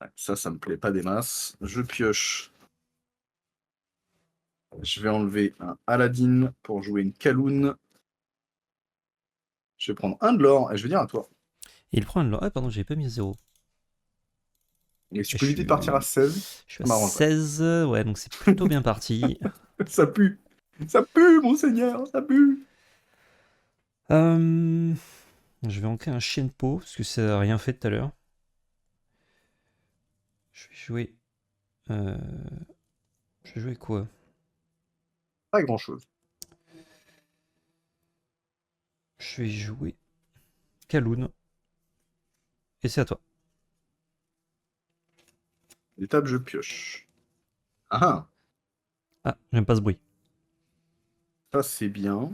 Ouais, ça me plaît pas des masses. Je pioche. Je vais enlever un Aladdin pour jouer une Kaloun. Je vais prendre un de l'or et je vais dire à toi. Et il prend un... Ah pardon, j'avais pas mis à 0. Et si tu Je peux éviter de partir à suis... 16, Je suis ça à m'arrangerait. 16. Ouais, donc c'est plutôt bien parti. Ça pue. Ça pue, monseigneur, ça pue. Euh, Je vais ancrer un chien de peau parce que ça n'a rien fait tout à l'heure. Je vais jouer. euh, Je vais jouer quoi? Pas grand-chose. Je vais jouer Kaloun. Et c'est à toi. Étape, je pioche. Ah, Ah, j'aime pas ce bruit. ça c'est bien.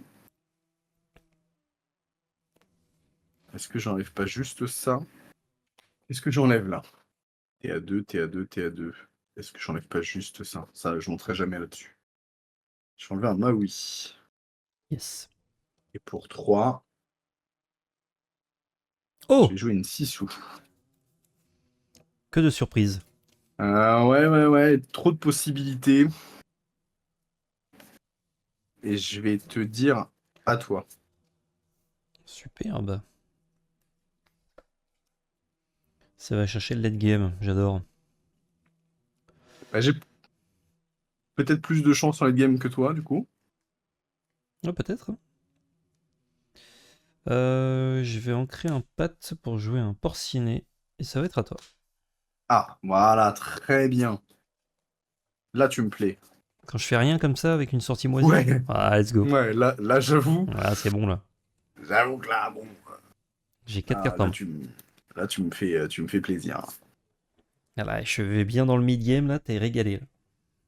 Est-ce que j'enlève pas juste ça? Qu'est-ce que j'enlève là? TA2, TA2, TA2. Est-ce que j'enlève pas juste ça? Ça, je monterai jamais là-dessus. Je vais enlever un Maui. Yes. Et pour 3, je vais Oh! jouer une Sissou. Que de surprises. Ouais. Trop de possibilités. Et je vais te dire à toi. Superbe. Ça va chercher le late game, j'adore. Bah, j'ai peut-être plus de chance en late game que toi, du coup. Ouais, peut-être. Je vais ancrer un pat pour jouer un porcinet. Et ça va être à toi. Ah, voilà, très bien. Là, tu me plais. Quand je fais rien comme ça avec une sortie moisie. Ouais, Ah, let's go. ouais, là j'avoue. Ah, c'est bon là. J'avoue que là, bon. J'ai 4 Ah, cartes en main. là, tu me fais plaisir. Voilà, je vais bien dans le mid-game là, t'es régalé. Là.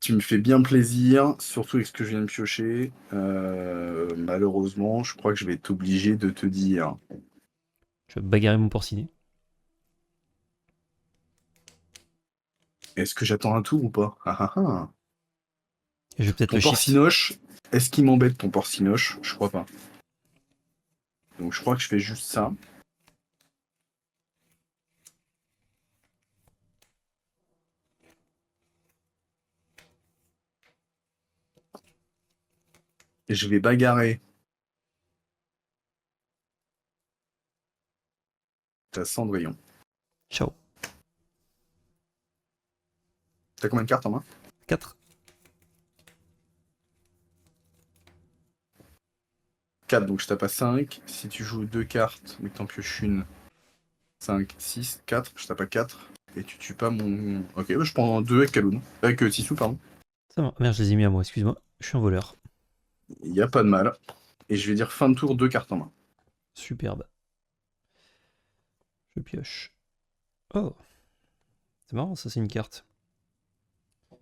Tu me fais bien plaisir, surtout avec ce que je viens de piocher. Malheureusement, je crois que je vais être obligé de te dire. Je vais bagarrer mon porcinet. Est-ce que j'attends un tour ou pas? Ah. Et je vais peut-être le Ton shift. porcinoche, est-ce qu'il m'embête ton porcinoche? Je crois pas. Donc je crois que je fais juste ça. Et je vais bagarrer ta Cendrillon. Ciao. T'as combien de cartes en main? 4. 4, donc je tape à 5. Si tu joues 2 cartes, mais que t'en pioches une, 5, 6, 4, je tape à 4. Et tu tues pas mon. Ok, bah, je prends 2 avec Kaloun. Avec Tissou, pardon. Ça va. Merde, je les ai mis à moi, excuse-moi. Je suis un voleur. Il n'y a pas de mal. Et je vais dire fin de tour, 2 cartes en main. Superbe. Je pioche. Oh, c'est marrant, ça c'est une carte.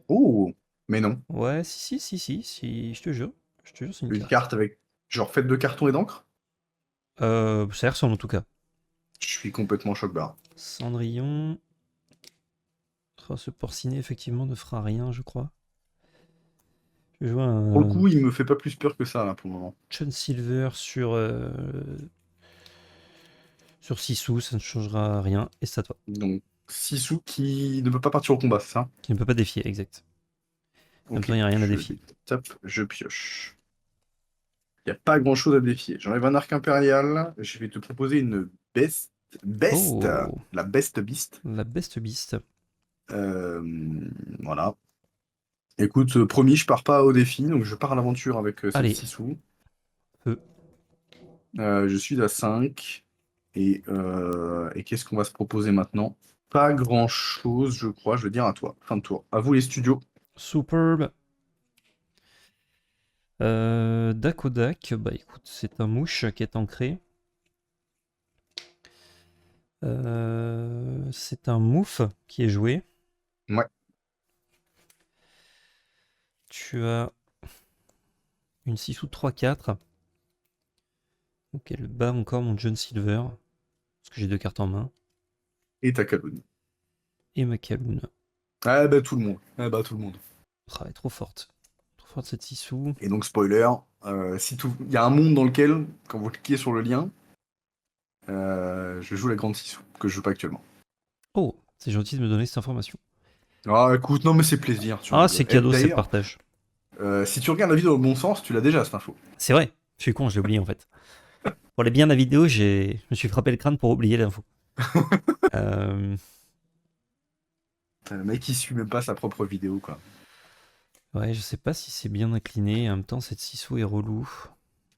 Oh, mais non. Ouais, si, je te jure. Je te jure, c'est une Une carte. carte avec. Genre faite de carton et d'encre? Ça y ressemble en tout cas. Je suis complètement choc-barre. Cendrillon. Oh, ce porcinet, effectivement, ne fera rien, je crois. Je vais jouer Pour le un coup, il me fait pas plus peur que ça, là, pour le moment. Chun Silver sur 6 sous, ça ne changera rien. Et c'est à toi. Donc, Sissou qui ne peut pas partir au combat, c'est ça? Qui ne peut pas défier, exact. En même Ok, temps, il n'y a rien à je défier. tape, je pioche. Il n'y a pas grand-chose à défier. J'enlève un arc impérial. Je vais te proposer une best, Oh, la best beast. la Best Beast. Euh, voilà. Écoute, promis, je pars pas au défi, donc je pars à l'aventure avec cette Allez, 6 sous. feu. Je suis à 5. Et qu'est-ce qu'on va se proposer maintenant? Pas grand-chose, je crois. Je vais dire à toi. Fin de tour. À vous les studios. Superbe. Dakodak, bah écoute, c'est un mouche qui est ancré. C'est un mouf qui est joué. Ouais. Tu as une 6 ou 3-4. Ok, le bas encore mon John Silver. Parce que j'ai 2 cartes en main. Et ta Kaloun. Et ma Kaloun. Ah bah tout le monde. Ah bah tout le monde. Ah, elle est trop forte. Trop forte cette 6 sous. Et donc spoiler, si tout, il y a un monde dans lequel, quand vous cliquez sur le lien, je joue la grande 6 que je joue pas actuellement. Oh, c'est gentil de me donner cette information. Ah écoute, non mais c'est plaisir, tu Ah, c'est rigoles. Eh, cadeau, c'est le d'ailleurs, partage. si tu regardes la vidéo dans le bon sens, tu l'as déjà cette info. C'est vrai, je suis con, je l'ai oublié en fait. Pour les biens de la vidéo, je me suis frappé le crâne pour oublier l'info. Euh, Le mec il suit même pas sa propre vidéo quoi. Ouais, je sais pas si c'est bien incliné. En même temps, cette 6 sous est relou.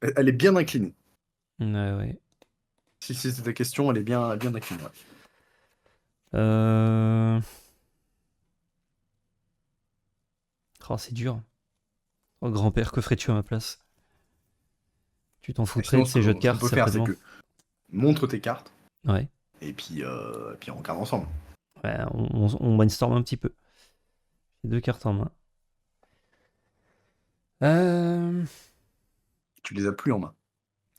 Elle est bien inclinée. Ouais. Si c'est ta question, elle est bien inclinée. Ouais. Euh... Oh, c'est dur. Oh, grand-père, que ferais-tu à ma place? Tu t'en Et foutrais sinon, de ces jeux de ce qu'on cartes, peut faire, c'est certainement. que montre tes cartes, Ouais. et puis on regarde ensemble. Ouais, on brainstorm un petit peu. J'ai 2 cartes en main. Euh, Tu les as plus en main.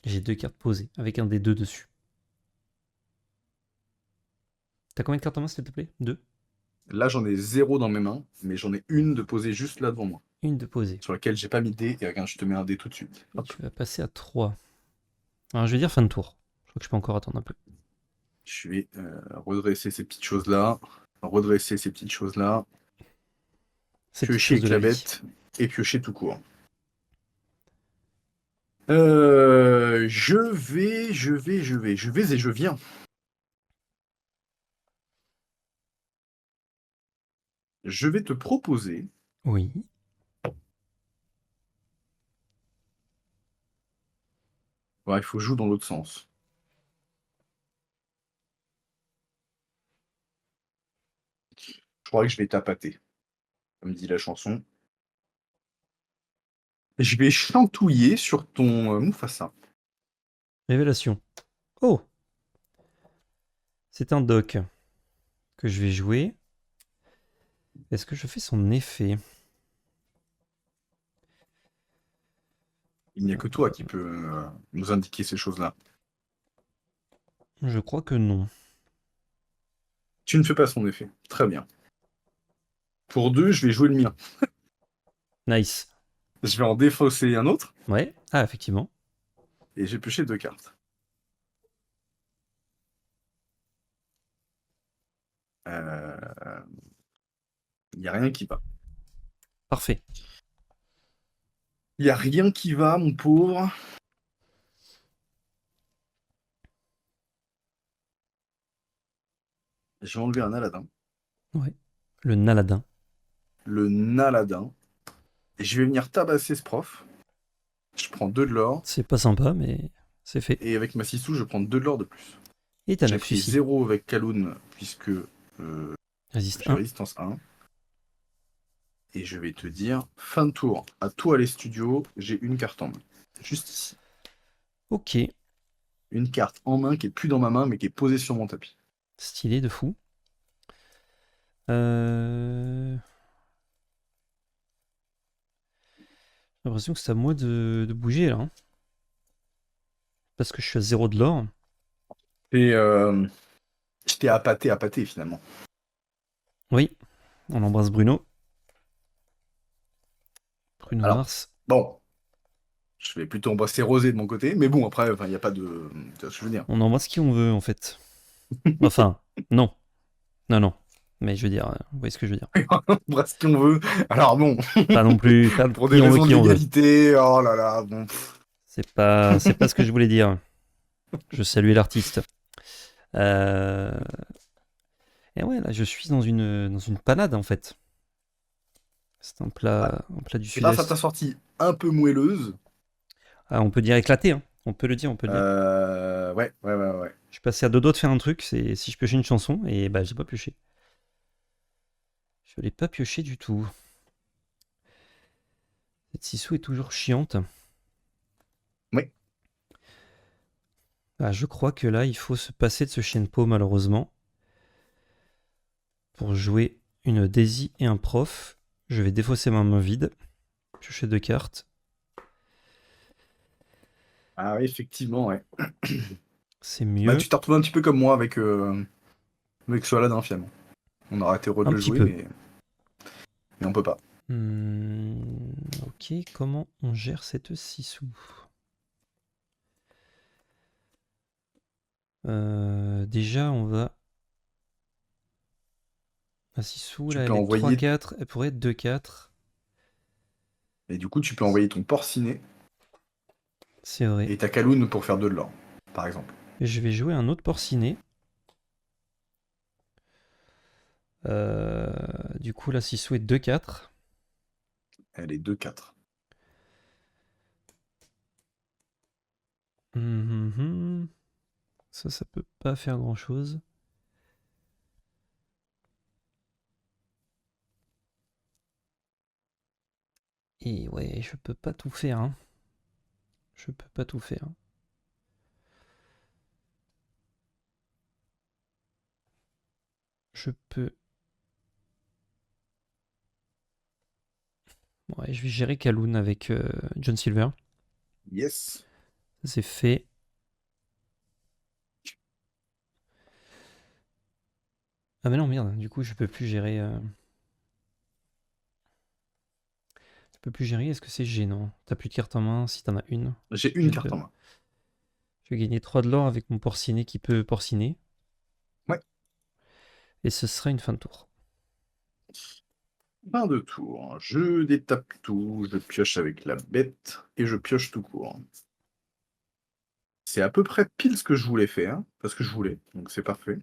J'ai 2 cartes posées avec un des deux dessus. T'as combien de cartes en main, s'il te plaît? 2. Là, j'en ai 0 dans mes mains, mais j'en ai une de posée juste là devant moi, Une de posée. sur laquelle j'ai pas mis de dé, et regarde, je te mets un dé tout de suite. Et Hop. tu vas passer à 3. Alors je vais dire fin de tour. Je crois que je peux encore attendre un peu. Je vais redresser ces petites choses-là, redresser ces petites choses-là, Ces petites piocher choses de avec la la vie. bête, et piocher tout court. Je vais et je viens. Je vais te proposer. Oui. Ouais, il faut jouer dans l'autre sens. Je crois que je vais tapater, comme dit la chanson. Je vais chantouiller sur ton Mufasa. Révélation. Oh, c'est un doc que je vais jouer. Est-ce que je fais son effet? Il n'y a que toi qui peux nous indiquer ces choses-là. Je crois que non. Tu ne fais pas son effet. Très bien. Pour 2, je vais jouer le mien. Nice. Je vais en défausser un autre, Ouais. Ah, effectivement. et j'ai pioché 2 cartes. Euh, Il n'y a rien qui va. Parfait. Il n'y a rien qui va, mon pauvre. Je vais enlever un Aladin. Ouais. Le Naladin. Le Naladin. Et je vais venir tabasser ce prof. Je prends 2 de l'or. C'est pas sympa, mais c'est fait. Et avec ma 6 sous, je prends 2 de l'or de plus. Et t'as J'ai 9 pris suicides. 0 avec Kaloun, puisque Résiste j'ai 1. résistance 1. Et je vais te dire, fin de tour, à toi les studios, j'ai une carte en main. Juste ici. Ok. Une carte en main qui est plus dans ma main, mais qui est posée sur mon tapis. Stylé de fou. J'ai l'impression que c'est à moi de bouger là, hein. Parce que je suis à 0 de l'or. Et je t'ai appâté finalement. Oui. On embrasse Bruno. Bruno Alors, Mars. bon, je vais plutôt embrasser Rosé de mon côté, mais bon, après, il n'y a pas de. Tu vois ce que je veux dire. On embrasse qui on veut en fait. Enfin, non. Non, non. Mais je veux dire, vous voyez ce que je veux dire. On embrasse qui on veut. Alors bon, Pas non plus, pas pour des qui on veut, raisons de qui on veut. légalité, oh là là, bon. C'est pas ce que je voulais dire. Je salue l'artiste. Et ouais, là, je suis dans une panade en fait. C'est Ouais. un plat du Grâce à ta sud-est. sortie un peu moelleuse, Ah, on peut dire éclaté, hein. On peut le dire, on peut le dire. ouais. Je suis passé à 2 doigts de faire un truc, c'est si je piochais une chanson, et bah j'ai pas pioché. Je l'ai pas pioché du tout. Cette Sissou est toujours chiante. Oui. Ah, je crois que là, il faut se passer de ce chien de peau, malheureusement. Pour jouer une Daisy et un prof, je vais défausser ma main vide. Piocher 2 cartes. Ah oui, effectivement, ouais. C'est Bah, mieux. tu t'es retrouvé un petit peu comme moi avec Soladin, finalement. On aurait été heureux de Un le petit jouer, peu. mais on peut pas. Ok, comment on gère cette Sissou? Déjà, on va. La Sissou, Tu là, peux elle est envoyer, 3-4. Elle pourrait être 2-4. et du coup, tu peux envoyer ton porcinet C'est vrai. et ta Kaloun pour faire 2 de l'or, par exemple. Je vais jouer un autre porcinet. Du coup, la Sissou est 2-4. Elle est 2-4. Ça peut pas faire grand chose. Et ouais, je peux pas tout faire, hein. Je peux pas tout faire. Je peux... Ouais, je vais gérer Kaloun avec John Silver. Yes. Ça c'est fait. Ah mais non, merde, du coup je peux plus gérer... Je peux plus gérer, est-ce que c'est gênant? T'as plus de cartes en main, si t'en as une. J'ai J'ai une carte deux. en main. Je vais gagner 3 de l'or avec mon porcinet qui peut porciner. Ouais. Et ce sera une fin de tour. Fin de tour. Je détape tout, je pioche avec la bête et je pioche tout court. C'est à peu près pile ce que je voulais faire, parce que je voulais, donc c'est parfait.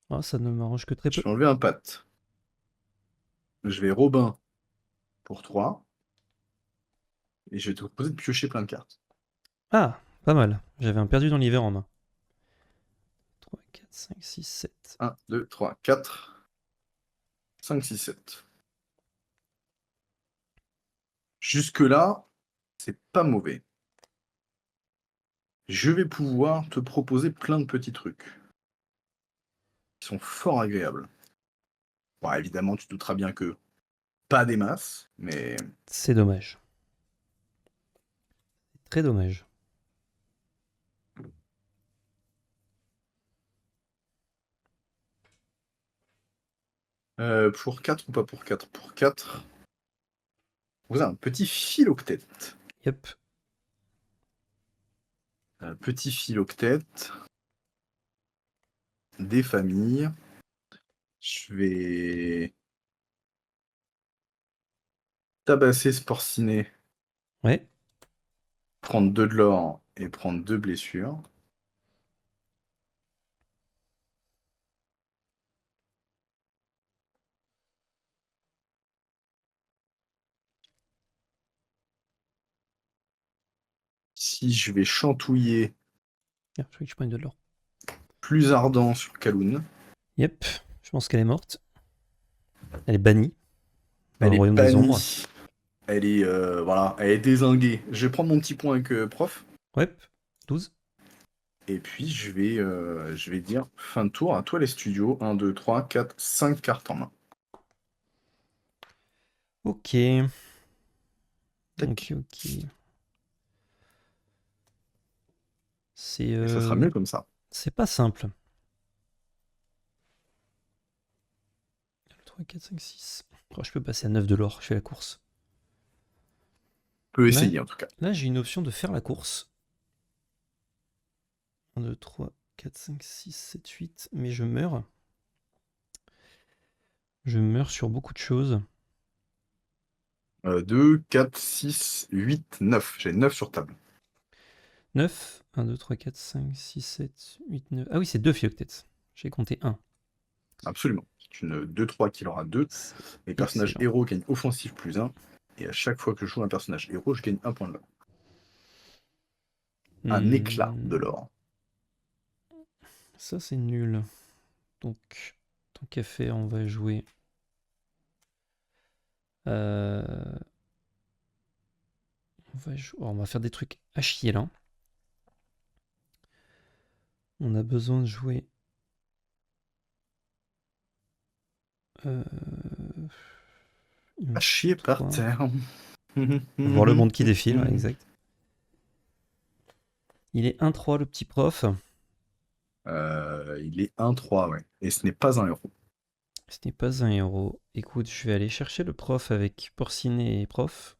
Ah, ça ne m'arrange que très Je peu. vais enlever un patte. Je vais Robin pour 3. Et je vais te proposer de piocher plein de cartes. Ah, pas mal. J'avais un perdu dans l'hiver en main. 3, 4, 5, 6, 7. 1, 2, 3, 4, 5, 6, 7. Jusque-là, c'est pas mauvais. Je vais pouvoir te proposer plein de petits trucs qui sont fort agréables. Bon, évidemment, tu te douteras bien que pas des masses, mais C'est dommage. Très dommage. pour 4 ou pas pour 4? Pour 4, vous avez un petit philoctète. Yep. Un petit philoctète. Des familles. Je vais tabasser ce porcinet, Ouais. prendre 2 de l'or et prendre 2 blessures. Si je vais chantouiller Ah, je crois que je prends une de l'or. plus ardent sur Kaloun, Yep. Je pense qu'elle est morte. Elle est bannie. Dans elle le est royaume des ombres. bannie. Elle est, voilà, elle est dézinguée. Je vais prendre mon petit point avec prof. Ouais. 12. Et puis je vais dire fin de tour. À toi les studios. 1, 2, 3, 4, 5 cartes en main. Ok. Tac. Ok. C'est Et ça sera mieux comme ça. c'est pas simple. 3, 4, 5, 6. Oh, je peux passer à 9 de l'or. Je fais la course. Peut Là, essayer en tout cas. là j'ai une option de faire la course. 1, 2, 3, 4, 5, 6, 7, 8. Mais je meurs. Je meurs sur beaucoup de choses. 2, 4, 6, 8, 9. J'ai 9 sur table. 9. 1, 2, 3, 4, 5, 6, 7, 8, 9. Ah oui, c'est 2 philoctètes. J'ai compté 1. Absolument. C'est une 2-3 qui aura 2. Les personnages Excellent. héros gagnent offensif plus 1. Et à chaque fois que je joue un personnage héros, je gagne un point de l'or. Un éclat de l'or. Ça, c'est nul. Donc, tant qu'à faire, on va jouer. On va faire des trucs à chier là. On a besoin de jouer. Il me À faut chier par 3. terre. Voir le monde qui défile, ouais, exact. Il est 1-3 le petit prof. Il est 1-3, ouais. Et ce n'est pas un héros. Ce n'est pas un héros. Écoute, je vais aller chercher le prof avec Porcinet et prof.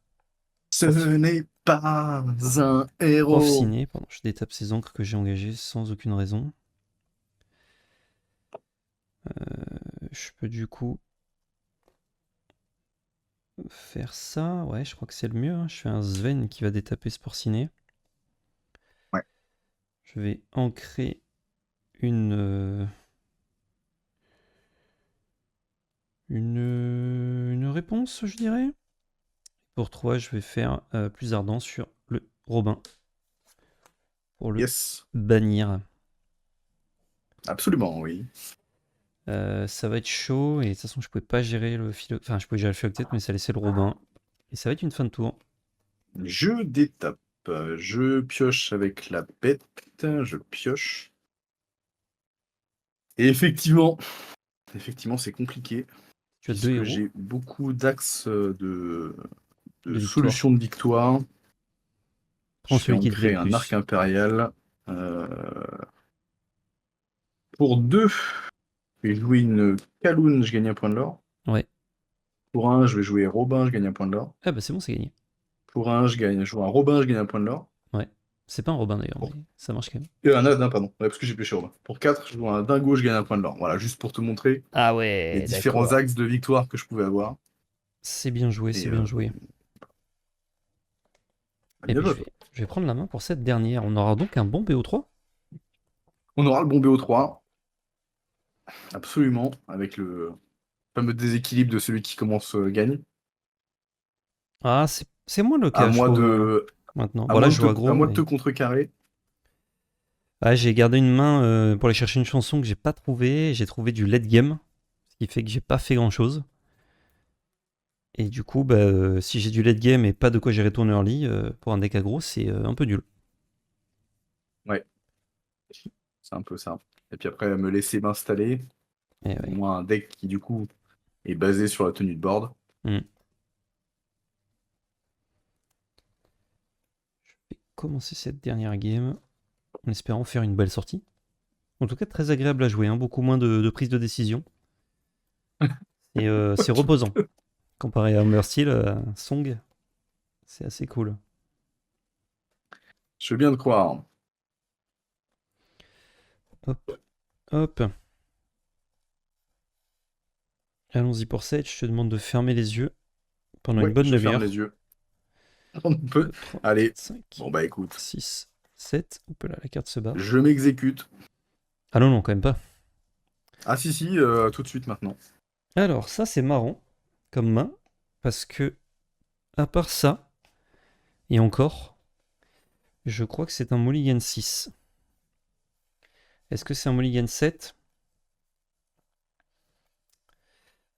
Ce n'est pas un héros. Profcinet, pardon, je détape ces encres que j'ai engagées sans aucune raison. Je peux du coup faire ça. Ouais, je crois que c'est le mieux, hein. Je fais un Sven qui va détaper ce Porcinet. Ouais. Je vais ancrer une réponse, je dirais. Pour 3, je vais faire plus ardent sur le Robin. Pour le Yes. bannir. Absolument, oui. Ça va être chaud et de toute façon je pouvais pas gérer le philo... Enfin je pouvais gérer le philoctète mais ça laissait le Robin. Et ça va être une fin de tour. Je détape. je pioche avec la bête, je pioche. Et effectivement, c'est compliqué, Tu as 2 puisque héros j'ai beaucoup d'axes de de victoire. solutions de victoire. Prends Je vais celui en qui te plaît créer le un arc plus. impérial. Pour 2, je vais jouer une Kaloun, je gagne un point de l'or. Ouais. Pour 1, je vais jouer Robin, je gagne un point de l'or. Ah bah c'est bon, c'est gagné. Pour 1, je joue un Robin, je gagne un point de l'or. Ouais. C'est pas un Robin d'ailleurs, mais Pour... ça marche quand même. Un Adin, pardon. Ouais, parce que j'ai pêché Robin. Pour 4, je joue un Dingo, je gagne un point de l'or. Voilà, juste pour te montrer Ah les ouais, différents d'accord. axes de victoire que je pouvais avoir. C'est bien joué, Et c'est bien joué. Et bien puis joué, toi. je vais prendre la main pour cette dernière. On aura donc un bon BO3. On aura le bon BO3. Absolument. Avec le fameux déséquilibre de celui qui commence gagne. Ah, c'est moins le À cas, je moi trouve, de, maintenant. Bon, là, je joue à aggro, moi de te mais... contrecarrer. Ah, j'ai gardé une main pour aller chercher une chanson que j'ai pas trouvée. J'ai trouvé du late game, ce qui fait que j'ai pas fait grand-chose. Et du coup, bah, si j'ai du late game et pas de quoi gérer ton early, pour un deck aggro, c'est un peu nul. Ouais, c'est un peu ça. Et puis après, me laisser m'installer. Et Au ouais. moins un deck qui, du coup, est basé sur la tenue de board. Hmm. Je vais commencer cette dernière game en espérant faire une belle sortie. En tout cas, très agréable à jouer, hein, beaucoup moins de prise de décision. Et c'est reposant. Comparé à Humbersteel, Song, c'est assez cool. Je veux bien te croire. Hop, hop. Allons-y pour 7. Je te demande de fermer les yeux pendant une Ouais, bonne je ferme demi-heure. les yeux. On peut. 2, 3, 4, Allez. 5, Bon, bah écoute. 6, 7. Hop là, la carte se barre. Je m'exécute. Ah non, non, quand même pas. Ah si, si, tout de suite maintenant. Alors, ça, c'est marrant comme main. Parce que, à part ça, et encore, je crois que c'est un mulligan 6. Est-ce que c'est un mulligan 7?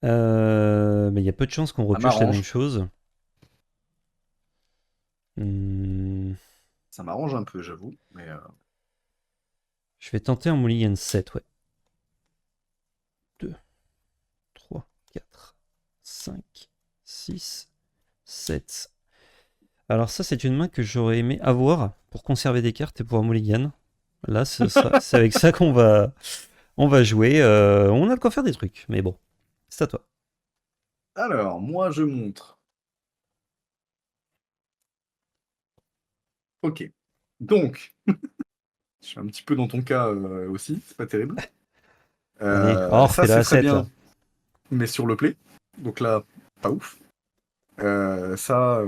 Mais il y a peu de chances qu'on Ça repioche la même m'arrange. chose. Hmm, Ça m'arrange un peu, j'avoue. Mais je vais tenter un mulligan 7, ouais. 2, 3, 4, 5, 6, 7. Alors ça, c'est une main que j'aurais aimé avoir pour conserver des cartes et pouvoir mulligan. Là, c'est avec ça on va jouer. On a de quoi faire des trucs, mais bon, c'est à toi. alors, moi, je montre. Ok. Donc, je suis un petit peu dans ton cas aussi. C'est pas terrible. Allez, oh, Ça, refais-la c'est à très 7 là. bien, mais sur le play. Donc là, pas ouf. Ça,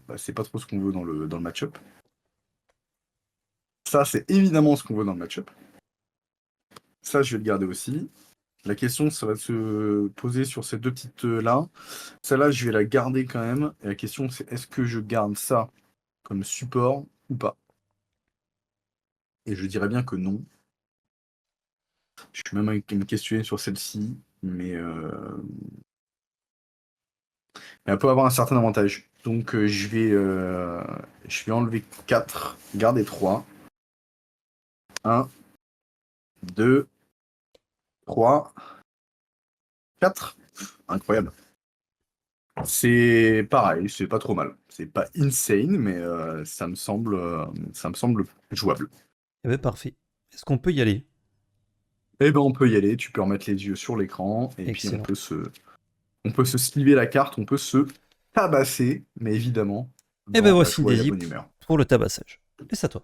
bah, c'est pas trop ce qu'on veut dans le match-up. Ça, c'est évidemment ce qu'on veut dans le match-up. Ça, je vais le garder aussi. La question, ça va se poser sur ces deux petites-là. Celle-là, je vais la garder quand même. Et la question, c'est est-ce que je garde ça comme support ou pas? Et je dirais bien que non. Je suis même à me questionner sur celle-ci, mais elle peut avoir un certain avantage. Donc, je vais enlever 4, garder 3. 1, 2, 3, 4. Incroyable. C'est pareil, c'est pas trop mal. C'est pas insane, mais ça me semble jouable. Eh ben parfait. Est-ce qu'on peut y aller? Eh ben, on peut y aller. Tu peux remettre les yeux sur l'écran et puis Excellent. on peut se sliver la carte, on peut se tabasser, mais évidemment Eh ben dans la voici joie et la Daisy bonne humeur. pour le tabassage. Et c'est à toi.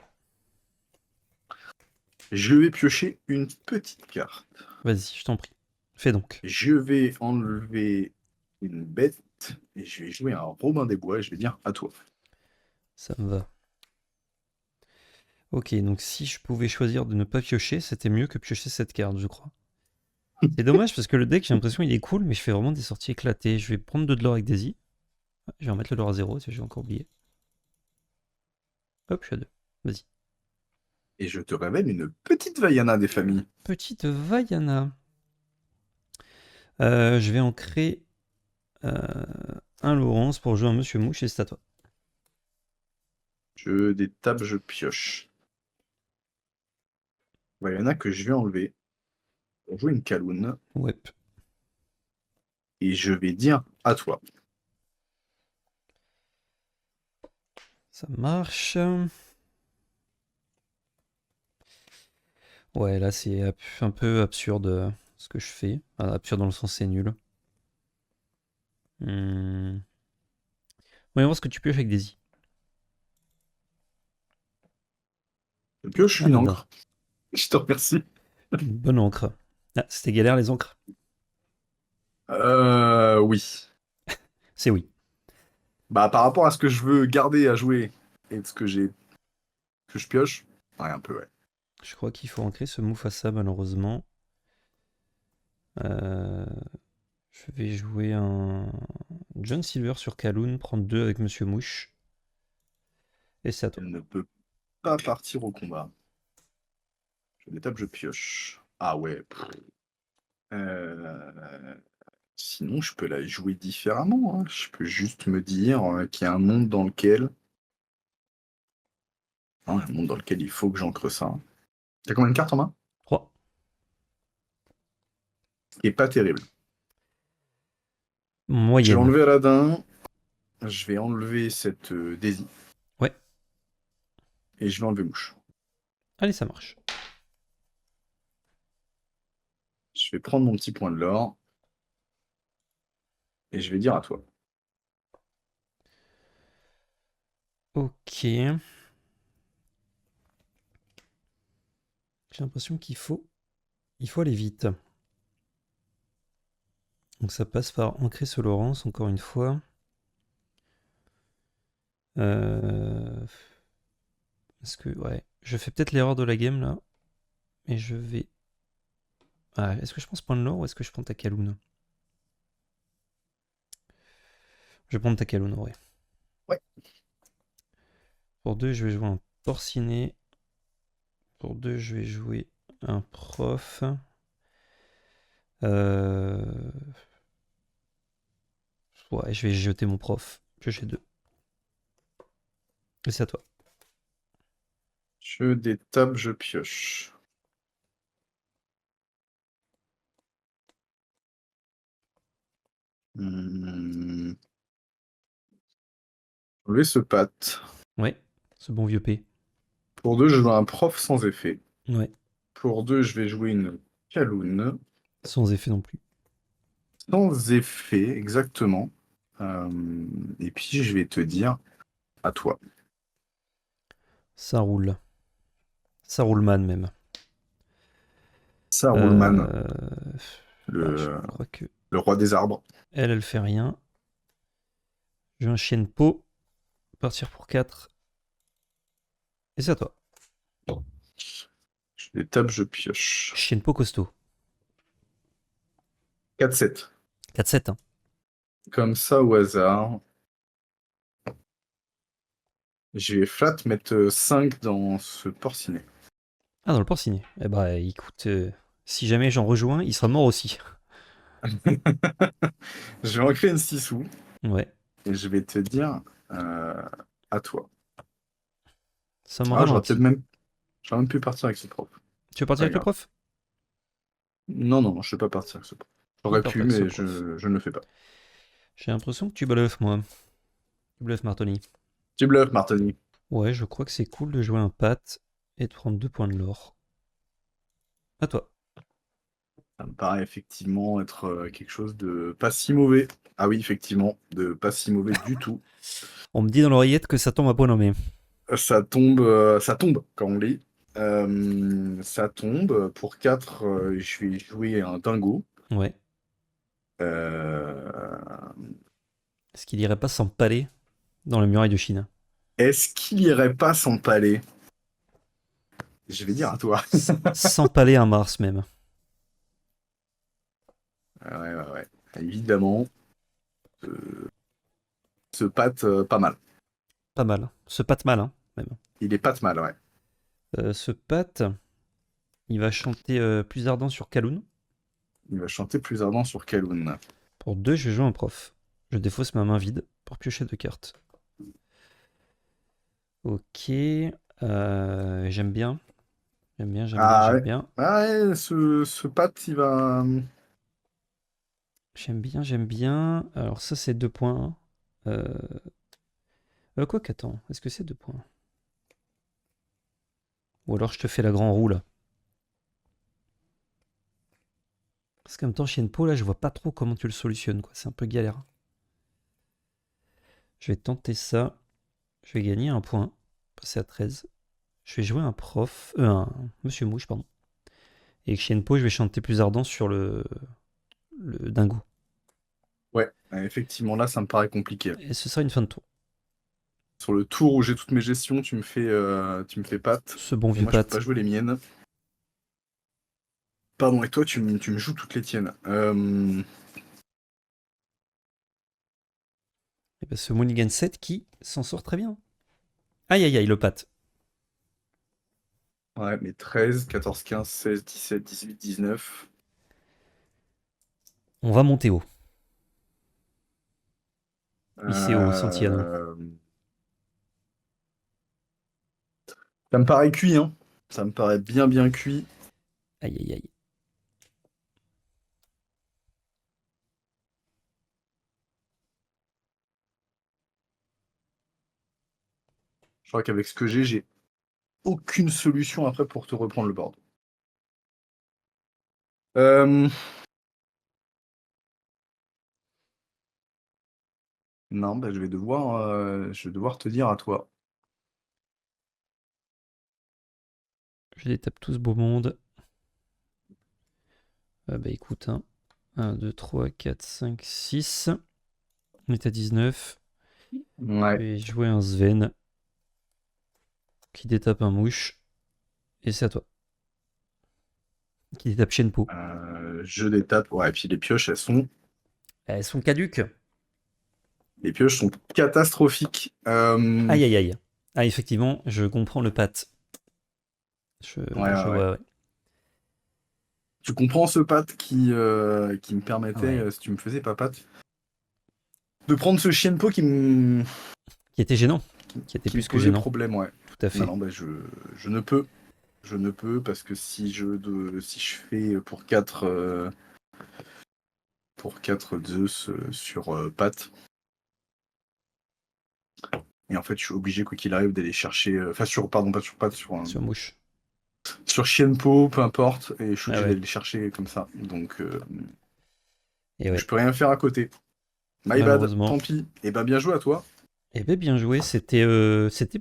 Je vais piocher une petite carte. Vas-y, je t'en prie. Fais donc. Je vais enlever une bête et je vais jouer un Robin des Bois et je vais dire à toi. Ça me va. Ok, donc si je pouvais choisir de ne pas piocher, c'était mieux que piocher cette carte, je crois. C'est dommage parce que le deck, j'ai l'impression il est cool, mais je fais vraiment des sorties éclatées. Je vais prendre 2 de l'or avec Daisy. Je vais remettre le l'or à 0, j'ai encore oublié. Hop, je suis à 2. Vas-y. Et je te révèle une petite Vaiana des familles. Petite Vaiana. Je vais en créer un Laurence pour jouer un Monsieur Mouche et c'est à toi. Je détape, je pioche. Il y en a que je vais enlever pour jouer une Kaloun. Ouais. Et je vais dire à toi. Ça marche. Ouais, là c'est un peu absurde ce que je fais. Enfin, absurde dans le sens c'est nul. Voyons voir ce que tu pioches avec Daisy. Je pioche Ah une nada. encre. Je te remercie. Une bonne encre. Ah, c'était galère les encres? Oui. C'est oui. Bah, par rapport à ce que je veux garder à jouer et de ce que je pioche, ouais, un peu, ouais. Je crois qu'il faut ancrer ce Mufasa malheureusement. Euh, je vais jouer un John Silver sur Kaloun, prendre 2 avec Monsieur Mouche. Et c'est à toi. Elle ne peut pas partir au combat. Je détape, je pioche. Ah ouais. Euh, Sinon, je peux la jouer différemment, hein. Je peux juste me dire qu'il y a un monde dans lequel... hein, un monde dans lequel il faut que j'ancre ça. T'as combien de cartes en main? 3. Ce qui est pas terrible. Je vais Moyenne. enlever Aladdin. Je vais enlever cette Daisy. Ouais. Et je vais enlever Mouche. Allez, ça marche. Je vais prendre mon petit point de l'or. Et je vais dire à toi. Ok. J'ai l'impression il faut aller vite. Donc ça passe par ancrer ce Laurence encore une fois. Est-ce que ouais, je fais peut-être l'erreur de la game là, et je vais. Ah, est-ce que je pense prendre l'or ou est-ce que je prends Takaloun? Je vais prendre Takaloun, ouais. Ouais. Pour 2, je vais jouer un Porcinet. Pour 2, je vais jouer un prof. Euh... Ouais, je vais jeter mon prof. Piocher 2. Et c'est à toi. Je détape, je pioche. Hmm. Enlever ce pat. Ouais, ce bon vieux P. Pour 2, je joue un prof sans effet. Ouais, Pour 2, je vais jouer une Kaloun. sans effet non plus. Sans effet, exactement. Et puis, je vais te dire à toi. Ça roule. Ça roule man même. Ça, Roulman, Euh... Ouais, je le, crois que le roi des arbres. elle fait rien. Je vais un chien pot. Partir pour 4. Et c'est à toi. Je détape, je pioche. Chien pot costaud. 4-7. 4-7, hein. Comme ça, au hasard. Je vais flat mettre 5 dans ce porcinet. Ah, dans le porcinet. Eh bah, écoute, si jamais j'en rejoins, il sera mort aussi. Je vais en créer une 6 sous Ouais, et je vais te dire euh, à toi. ça me Ah, ralentit. j'aurais même pu partir avec ce prof. Tu veux partir Pas avec le grave. prof? Non, non, non, je ne vais pas partir avec ce prof. Ne J'aurais pars pas pu, avec ce mais prof. je ne le fais pas. J'ai l'impression que tu bluffes, moi. Tu bluffes, Martoni. Tu bluffes, Martoni. Ouais, je crois que c'est cool de jouer un pat et de prendre 2 points de l'or. À toi. Ça me paraît effectivement être quelque chose de pas si mauvais. Ah oui, effectivement, de pas si mauvais du tout. On me dit dans l'oreillette que ça tombe à point nommé. Ça tombe quand on lit. Ça tombe. Pour 4, je vais jouer un dingo. Ouais. Euh, Est-ce qu'il irait pas s'empaler dans la muraille de Chine? Est-ce qu'il irait pas s'empaler? Je vais dire à toi. S'empaler un Mars même. Ouais, ouais, ouais. Évidemment, ce pat, pas mal. Pas mal. Ce pat mal, hein, même. Il est pas mal, ouais. Ce pat, il va chanter plus ardent sur Kaloun. Il va chanter plus ardent sur Kaloun. Pour 2, je vais jouer un prof. Je défausse ma main vide pour piocher 2 cartes. Ok. J'aime bien. J'aime bien, j'aime bien, Ah j'aime ouais. bien. Ah ouais, ce Pat, il va. J'aime bien, j'aime bien. Alors ça, c'est 2 points. Euh... quoi qu'attends, est-ce que c'est 2 points? Ou alors je te fais la grand roue là. Parce qu'en même temps, Shenpo, là, je vois pas trop comment tu le solutionnes, quoi. C'est un peu galère. Je vais tenter ça. Je vais gagner un point. Passer à 13. Je vais jouer un prof. Un Monsieur Mouche, pardon. Et avec Shenpo, je vais chanter plus ardent sur le dingo. Ouais, effectivement, là, ça me paraît compliqué. Et ce sera une fin de tour. Sur le tour où j'ai toutes mes gestions, tu me fais Pat. Ce bon Et vieux moi, je peux Pat. pas jouer les miennes. Pardon, et toi, tu me joues toutes les tiennes. Et ben, ce Mulligan 7 qui s'en sort très bien. Aïe aïe aïe, le Pat. Ouais, mais 13, 14, 15, 16, 17, 18, 19. On va monter haut. Iseo Santillano. Euh, Ça me paraît cuit, hein. Ça me paraît bien, bien cuit. Aïe aïe aïe. Je crois qu'avec ce que j'ai aucune solution après pour te reprendre le board. Euh, Non, bah, je vais devoir te dire à toi. Je les tape tous beau monde. Bah écoute, hein. 1, 2, 3, 4, 5, 6. On est à 19. Je Ouais. vais jouer un Sven qui détape un mouche. Et c'est à toi. Qui détape Shenpo. Je détape. Ouais, et puis les pioches, Elles sont caduques. les pioches sont catastrophiques. Aïe aïe aïe. Ah, effectivement, je comprends le Pat. Je, Ouais, ouais, je ouais. vois, ouais. Tu comprends ce pat qui me permettait, Ouais. si tu me faisais pas pat, de prendre ce Shenpo Qui était gênant. Qui était qui me plus que posait gênant. problème, ouais. Tout à Non, fait. non, bah, je ne peux. Je ne peux parce que si je fais pour 4 Zeus sur Pat, et en fait je suis obligé quoi qu'il arrive d'aller chercher, enfin sur, pardon, pas sur Pat, Sur mouche. sur Shenpo, peu importe, et je suis Ah obligé ouais. d'aller le chercher comme ça. Donc Et je ouais. peux rien faire à côté. My bad, Malheureusement. tant pis. Et ben bien joué à toi. Eh ben bien joué. C'était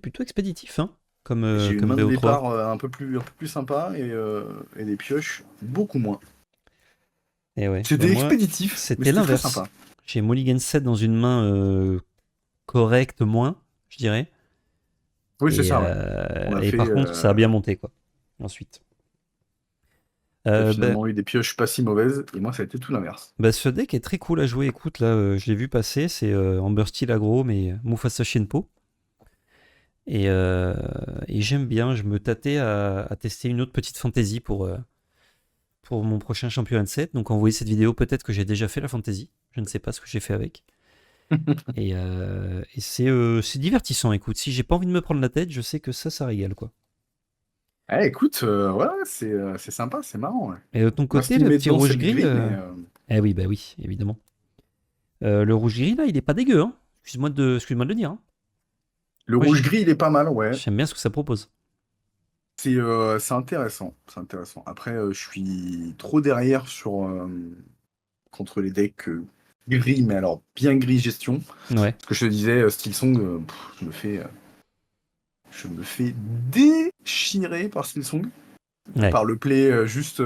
plutôt expéditif, hein. Comme, J'ai une comme main de BO3. départ un peu plus sympa et des pioches beaucoup moins. Et ouais. Bah C'était moi, expéditif, mais c'était c'était très l'inverse. sympa. J'ai Mulligan 7 dans une main correcte, moins, je dirais. Oui, c'est Et, ça, ouais. On euh, a et fait. par contre, ça a bien monté, quoi. Ensuite. T'as Ben, finalement eu des pioches pas si mauvaises, et moi ça a été tout l'inverse. bah, ce deck est très cool à jouer. Écoute, là, je l'ai vu passer. C'est Amber Steel aggro, mais Mufasa Shenpo. Et, euh, et j'aime bien. Je me tâtais à tester une autre petite fantasy pour mon prochain championnat de set. Donc, envoyer cette vidéo, peut-être que j'ai déjà fait la fantasy. Je ne sais pas ce que j'ai fait avec. Et c'est divertissant. Écoute, si j'ai pas envie de me prendre la tête, je sais que ça régale, quoi. Eh, écoute, ouais, c'est sympa, c'est marrant, ouais. Et de ton Moi, ce côté, qui me le met petit dedans, c'est le rouge-gris. gris, mais Eh oui, bah oui, évidemment. Le rouge-gris, là, il est pas dégueu, hein. Excuse-moi de le dire, hein. le Moi, rouge-gris, il est pas mal, ouais. j'aime bien ce que ça propose. C'est intéressant, c'est intéressant. Après, je suis trop derrière contre les decks gris, mais alors bien gris gestion. Ouais, Ce que je te disais, Steelsong, je me fais déchirer par Steelsong, ouais. par le play juste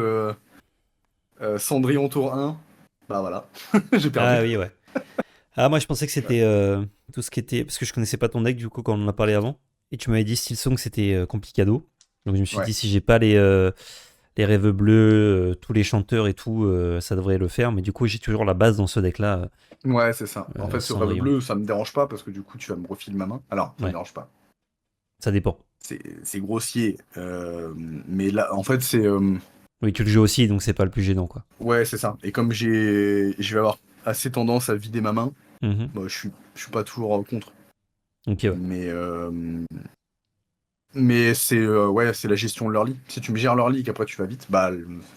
Cendrillon tour 1. Bah voilà, j'ai perdu. Ah oui, ouais. Ah, moi, je pensais que Ouais. c'était tout ce qui était. Parce que je connaissais pas ton deck, du coup, quand on en a parlé avant. Et tu m'avais dit Steel que c'était complicado. Donc, je me suis Ouais. dit, si j'ai pas les rêves bleus, tous les chanteurs et tout, ça devrait le faire. Mais du coup, j'ai toujours la base dans ce deck-là, Ouais, c'est ça. En fait, ce rêve Cendrillon. bleu, ça me dérange pas parce que du coup, tu vas me refiler ma main. Alors, ça me Ouais, dérange pas. ça dépend. C'est grossier. Mais là, en fait, c'est. Oui, tu le joues aussi, donc c'est pas le plus gênant, quoi. Ouais, c'est ça. Et comme je vais avoir assez tendance à vider ma main, Mhm. bah, je suis pas toujours contre. Ok, ouais. Mais Mais ouais, c'est la gestion de leur lit. Si tu me gères leur lit et qu'après tu vas vite, bah,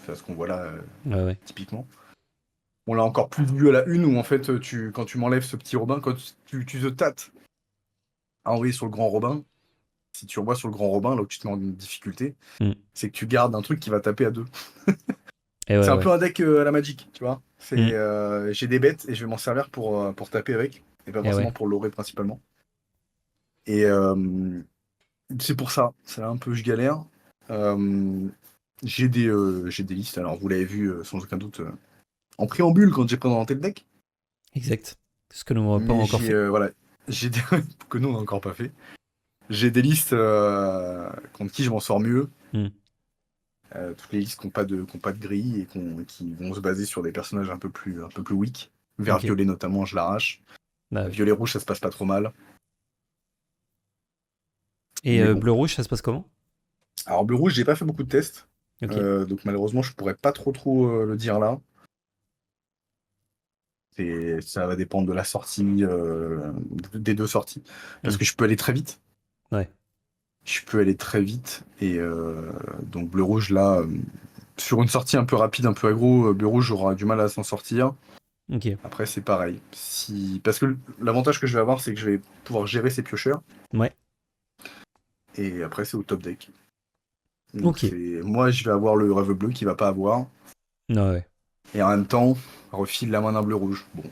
c'est ce qu'on voit là, Ouais, ouais. typiquement. On l'a encore plus vu à la une où en fait, quand tu m'enlèves ce petit Robin, quand tu te tâtes à envoyer sur le grand Robin, si tu envoies sur le grand Robin, là où tu te mets en difficulté, Mm. c'est que tu gardes un truc qui va taper à deux. Et C'est ouais, un ouais. peu un deck à la Magic, tu vois. Mm. J'ai des bêtes et je vais m'en servir pour taper avec, et pas Et forcément ouais. pour l'aurer principalement. Et c'est pour ça, c'est là un peu je galère. Euh, j'ai des listes, alors vous l'avez vu sans aucun doute en préambule quand j'ai présenté le deck, Exact. Ce que nous n'avons pas mais encore fait. voilà, j'ai des que nous on n'a encore pas fait. J'ai des listes contre qui je m'en sors mieux. Mm. Toutes les listes qui ont pas de grille et qui vont se baser sur des personnages un peu plus weak. Vert Ok. violet notamment, je l'arrache. Bah oui. Violet rouge, ça se passe pas trop mal. Et Mais bon. bleu-rouge, ça se passe comment? Alors bleu rouge, j'ai pas fait beaucoup de tests. Ok. Donc malheureusement, je pourrais pas trop le dire là. Ça va dépendre de la sortie, des deux sorties. Parce Mm. que je peux aller très vite. Ouais. Je peux aller très vite. Et donc bleu rouge là, sur une sortie un peu rapide, un peu aggro, bleu rouge aura du mal à s'en sortir. Ok. Après, c'est pareil. Parce que l'avantage que je vais avoir, c'est que je vais pouvoir gérer ces piocheurs. Ouais. Et après, c'est au top deck. Donc, Ok. moi, je vais avoir le rêve bleu qui va pas avoir. Non, ouais. Et en même temps, refile la main d'un bleu rouge. Bon.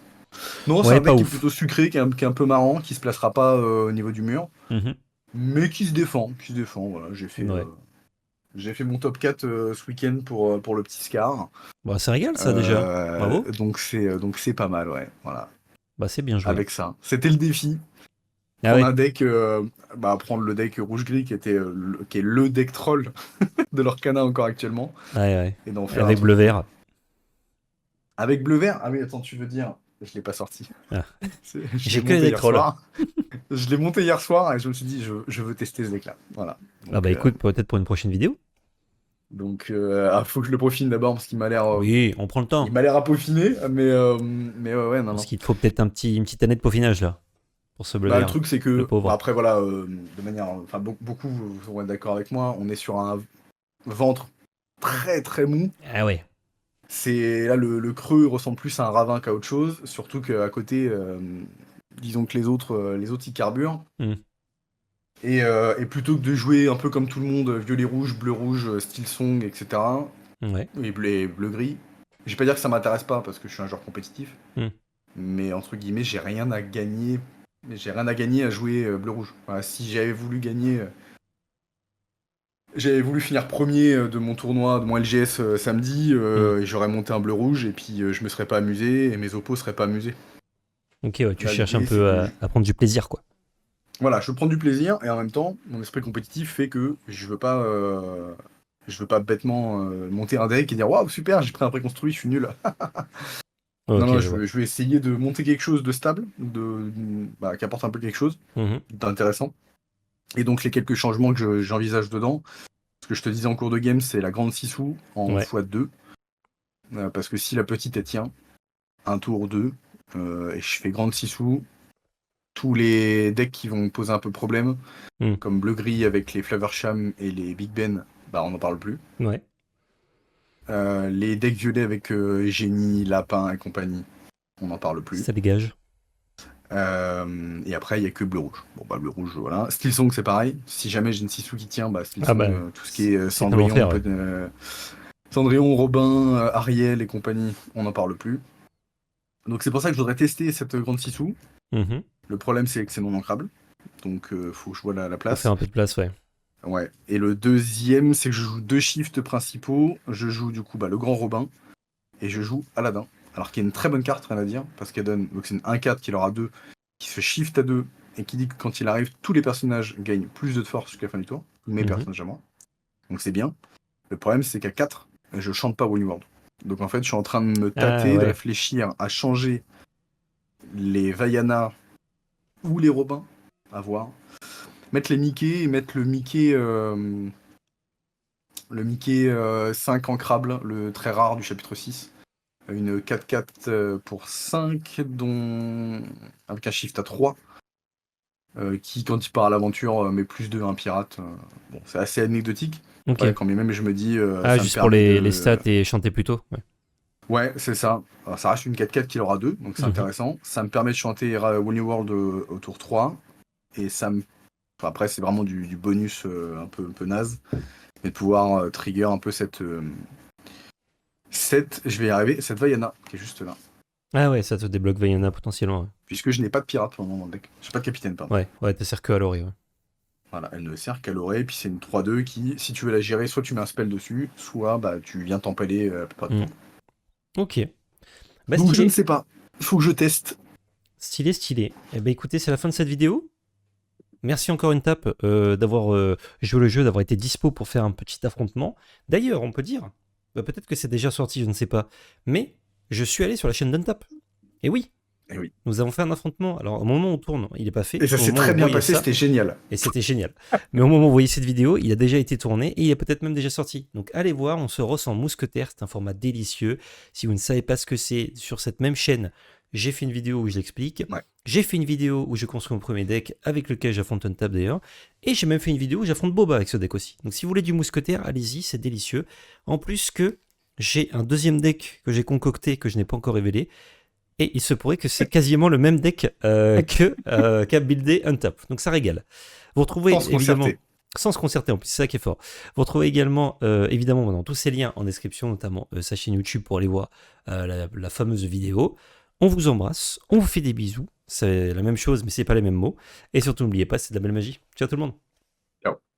Non, c'est Ouais, un pas deck qui est ouf. plutôt sucré, qui est un peu marrant, qui se placera pas au niveau du mur. Mhm. Mais qui se défend. Qui se défend. Voilà. Ouais. J'ai fait mon top 4 ce week-end pour le petit Scar. Bah, ça régale, ça, déjà. Bravo. Donc c'est pas mal, ouais. Voilà. Bah, c'est bien joué. Avec ça. C'était le défi. Ah Prendre ouais. un deck, prendre le deck rouge-gris qui est le deck troll de l'Orcana encore actuellement, Ouais, ouais. et d'en faire un Avec truc cool. bleu-vert. Avec bleu-vert, ah oui, attends, tu veux dire, je l'ai pas sorti. Ah. Je l'ai J'ai que les monté decks hier trolls. soir. Je l'ai monté hier soir et je me suis dit, je veux tester ce deck-là. Voilà. Ah bah écoute, peut-être pour une prochaine vidéo. Faut que je le peaufine d'abord parce qu'il m'a l'air, Oui, on prend le il temps. m'a l'air à peaufiner, mais ouais, ouais, non, Parce non. qu'il te faut peut-être une petite année de peaufinage, là. Pour ce Bah, le bleu-vert. truc, c'est Le que, bon, pauvre. après, voilà, de manière, enfin, beaucoup vont être d'accord avec moi, on est sur un ventre très très mou. Ah ouais. C'est là le creux ressemble plus à un ravin qu'à autre chose, surtout qu'à côté, disons que les autres ils carburent. Hmm. Et plutôt que de jouer un peu comme tout le monde, violet rouge, bleu rouge, style song, etc. Ouais. Et bleu gris. Je vais pas dire que ça m'intéresse pas parce que je suis un joueur compétitif, Hmm. mais entre guillemets j'ai rien à gagner. J'ai rien à gagner à jouer bleu rouge. Voilà, si j'avais voulu gagner, j'avais voulu finir premier de mon tournoi, de mon LGS samedi, Hmm. et j'aurais monté un bleu rouge et puis je me serais pas amusé et mes oppos seraient pas amusés. Ok, ouais, tu Là, cherches un l'idée, c'est peu que à prendre du plaisir, quoi. voilà, je prends du plaisir et en même temps, mon esprit compétitif fait que je veux pas bêtement monter un deck et dire waouh, super, j'ai pris un préconstruit, je suis nul. Non, Ok, non, je vois. je veux essayer de monter quelque chose de stable, qui apporte un peu quelque chose Mhm. d'intéressant. Et donc, les quelques changements que j'envisage dedans, ce que je te disais en cours de game, c'est la grande Sissou en Ouais. x2. Parce que si la petite, elle tient, un tour ou deux, et je fais grande Sissou, tous les decks qui vont me poser un peu problème, Hmm. comme bleu-gris avec les Flaversham et les Big Ben, bah on n'en parle plus. Ouais. Les decks violets avec génie, lapin et compagnie, on n'en parle plus. Ça dégage. Et après, il n'y a que bleu-rouge. Bon, bah, bleu-rouge, voilà. Steel Song, c'est pareil. Si jamais j'ai une Sissou qui tient, bah, Steel Ah Song, bah, tout ce qui est c'est un enfer, ouais. Cendrillon, Robin, Ariel et compagnie, on n'en parle plus. Donc, c'est pour ça que je voudrais tester cette grande Sissou. Mhm. Le problème, c'est que c'est non ancrable. Donc, faut que je vois la Faut faire place. un peu de place, ouais. Ouais. Et le deuxième, c'est que je joue deux shifts principaux. Je joue du coup le Grand Robin et je joue Aladdin. Alors qu'il y a une très bonne carte, rien à dire, parce qu'elle donne. Donc c'est une 1-4 qui aura 2, qui se shift à 2 et qui dit que quand il arrive, tous les personnages gagnent plus de force jusqu'à la fin du tour. Mes Mhm. personnages à moi. Donc c'est bien. Le problème, c'est qu'à 4, je chante pas Woolly World. Donc en fait, je suis en train de me Ah tâter, de ouais. réfléchir à changer les Vaiana ou les Robins, à voir. Mettre les Mickey et mettre le Mickey 5 ancrable, le très rare du chapitre 6. Une 4-4 pour 5, dont avec un shift à 3. qui, quand il part à l'aventure, met plus de un pirate. Bon, c'est assez anecdotique. Ok. Ouais, quand bien même, je me dis, Ah, ça me juste pour permet les de. stats et chanter plus tôt. Ouais. Ouais, c'est ça. Alors, ça reste une 4-4 qui aura 2, donc c'est Mhm. intéressant. Ça me permet de chanter Woolly World au tour 3. Et ça me. Enfin, après, c'est vraiment du bonus un peu naze. Mais de pouvoir trigger un peu cette. Je vais y arriver, cette Vaiana qui est juste là. Ah ouais, ça te débloque Vaiana potentiellement. Puisque je n'ai pas de pirate pour le moment dans le deck. Je n'ai pas de capitaine, pardon. Ouais, ouais, t'as sert que à l'orée. Ouais. Voilà, elle ne sert qu'à l'orée, puis c'est une 3-2 qui, si tu veux la gérer, soit tu mets un spell dessus, soit bah, tu viens t'empaler à peu près de Mm. temps. Ok. Bah Donc je ne stylé. sais pas. Il faut que je teste. Stylé, stylé. Eh ben écoutez, c'est la fin de cette vidéo. Merci encore une tape d'avoir joué le jeu, d'avoir été dispo pour faire un petit affrontement. D'ailleurs, on peut dire, bah, peut-être que c'est déjà sorti, je ne sais pas, mais je suis allé sur la chaîne d'Untap. Et oui, Et oui. nous avons fait un affrontement. Alors, au moment où on tourne, il n'est pas fait. Et ça Au s'est moment où très vous bien voyez passé, ça, c'était génial. et c'était génial. Mais au moment où vous voyez cette vidéo, il a déjà été tourné et il est peut-être même déjà sorti. Donc allez voir, on se ressent mousquetaire, c'est un format délicieux. Si vous ne savez pas ce que c'est, sur cette même chaîne, j'ai fait une vidéo où je l'explique. Ouais. J'ai fait une vidéo où je construis mon premier deck avec lequel j'affronte Untap d'ailleurs. Et j'ai même fait une vidéo où j'affronte Boba avec ce deck aussi. Donc si vous voulez du mousquetaire, allez-y, c'est délicieux. En plus que j'ai un deuxième deck que j'ai concocté que je n'ai pas encore révélé. Et il se pourrait que c'est quasiment le même deck qu'a buildé Untap. Donc ça régale. Vous retrouvez Sans se évidemment, concerter. sans se concerter en plus, c'est ça qui est fort. Vous retrouvez également, évidemment, dans tous ces liens en description, notamment sa chaîne YouTube pour aller voir la fameuse vidéo. On vous embrasse, on vous fait des bisous. C'est la même chose, mais c'est pas les mêmes mots. Et surtout, n'oubliez pas, c'est de la belle magie. Ciao tout le monde. Ciao.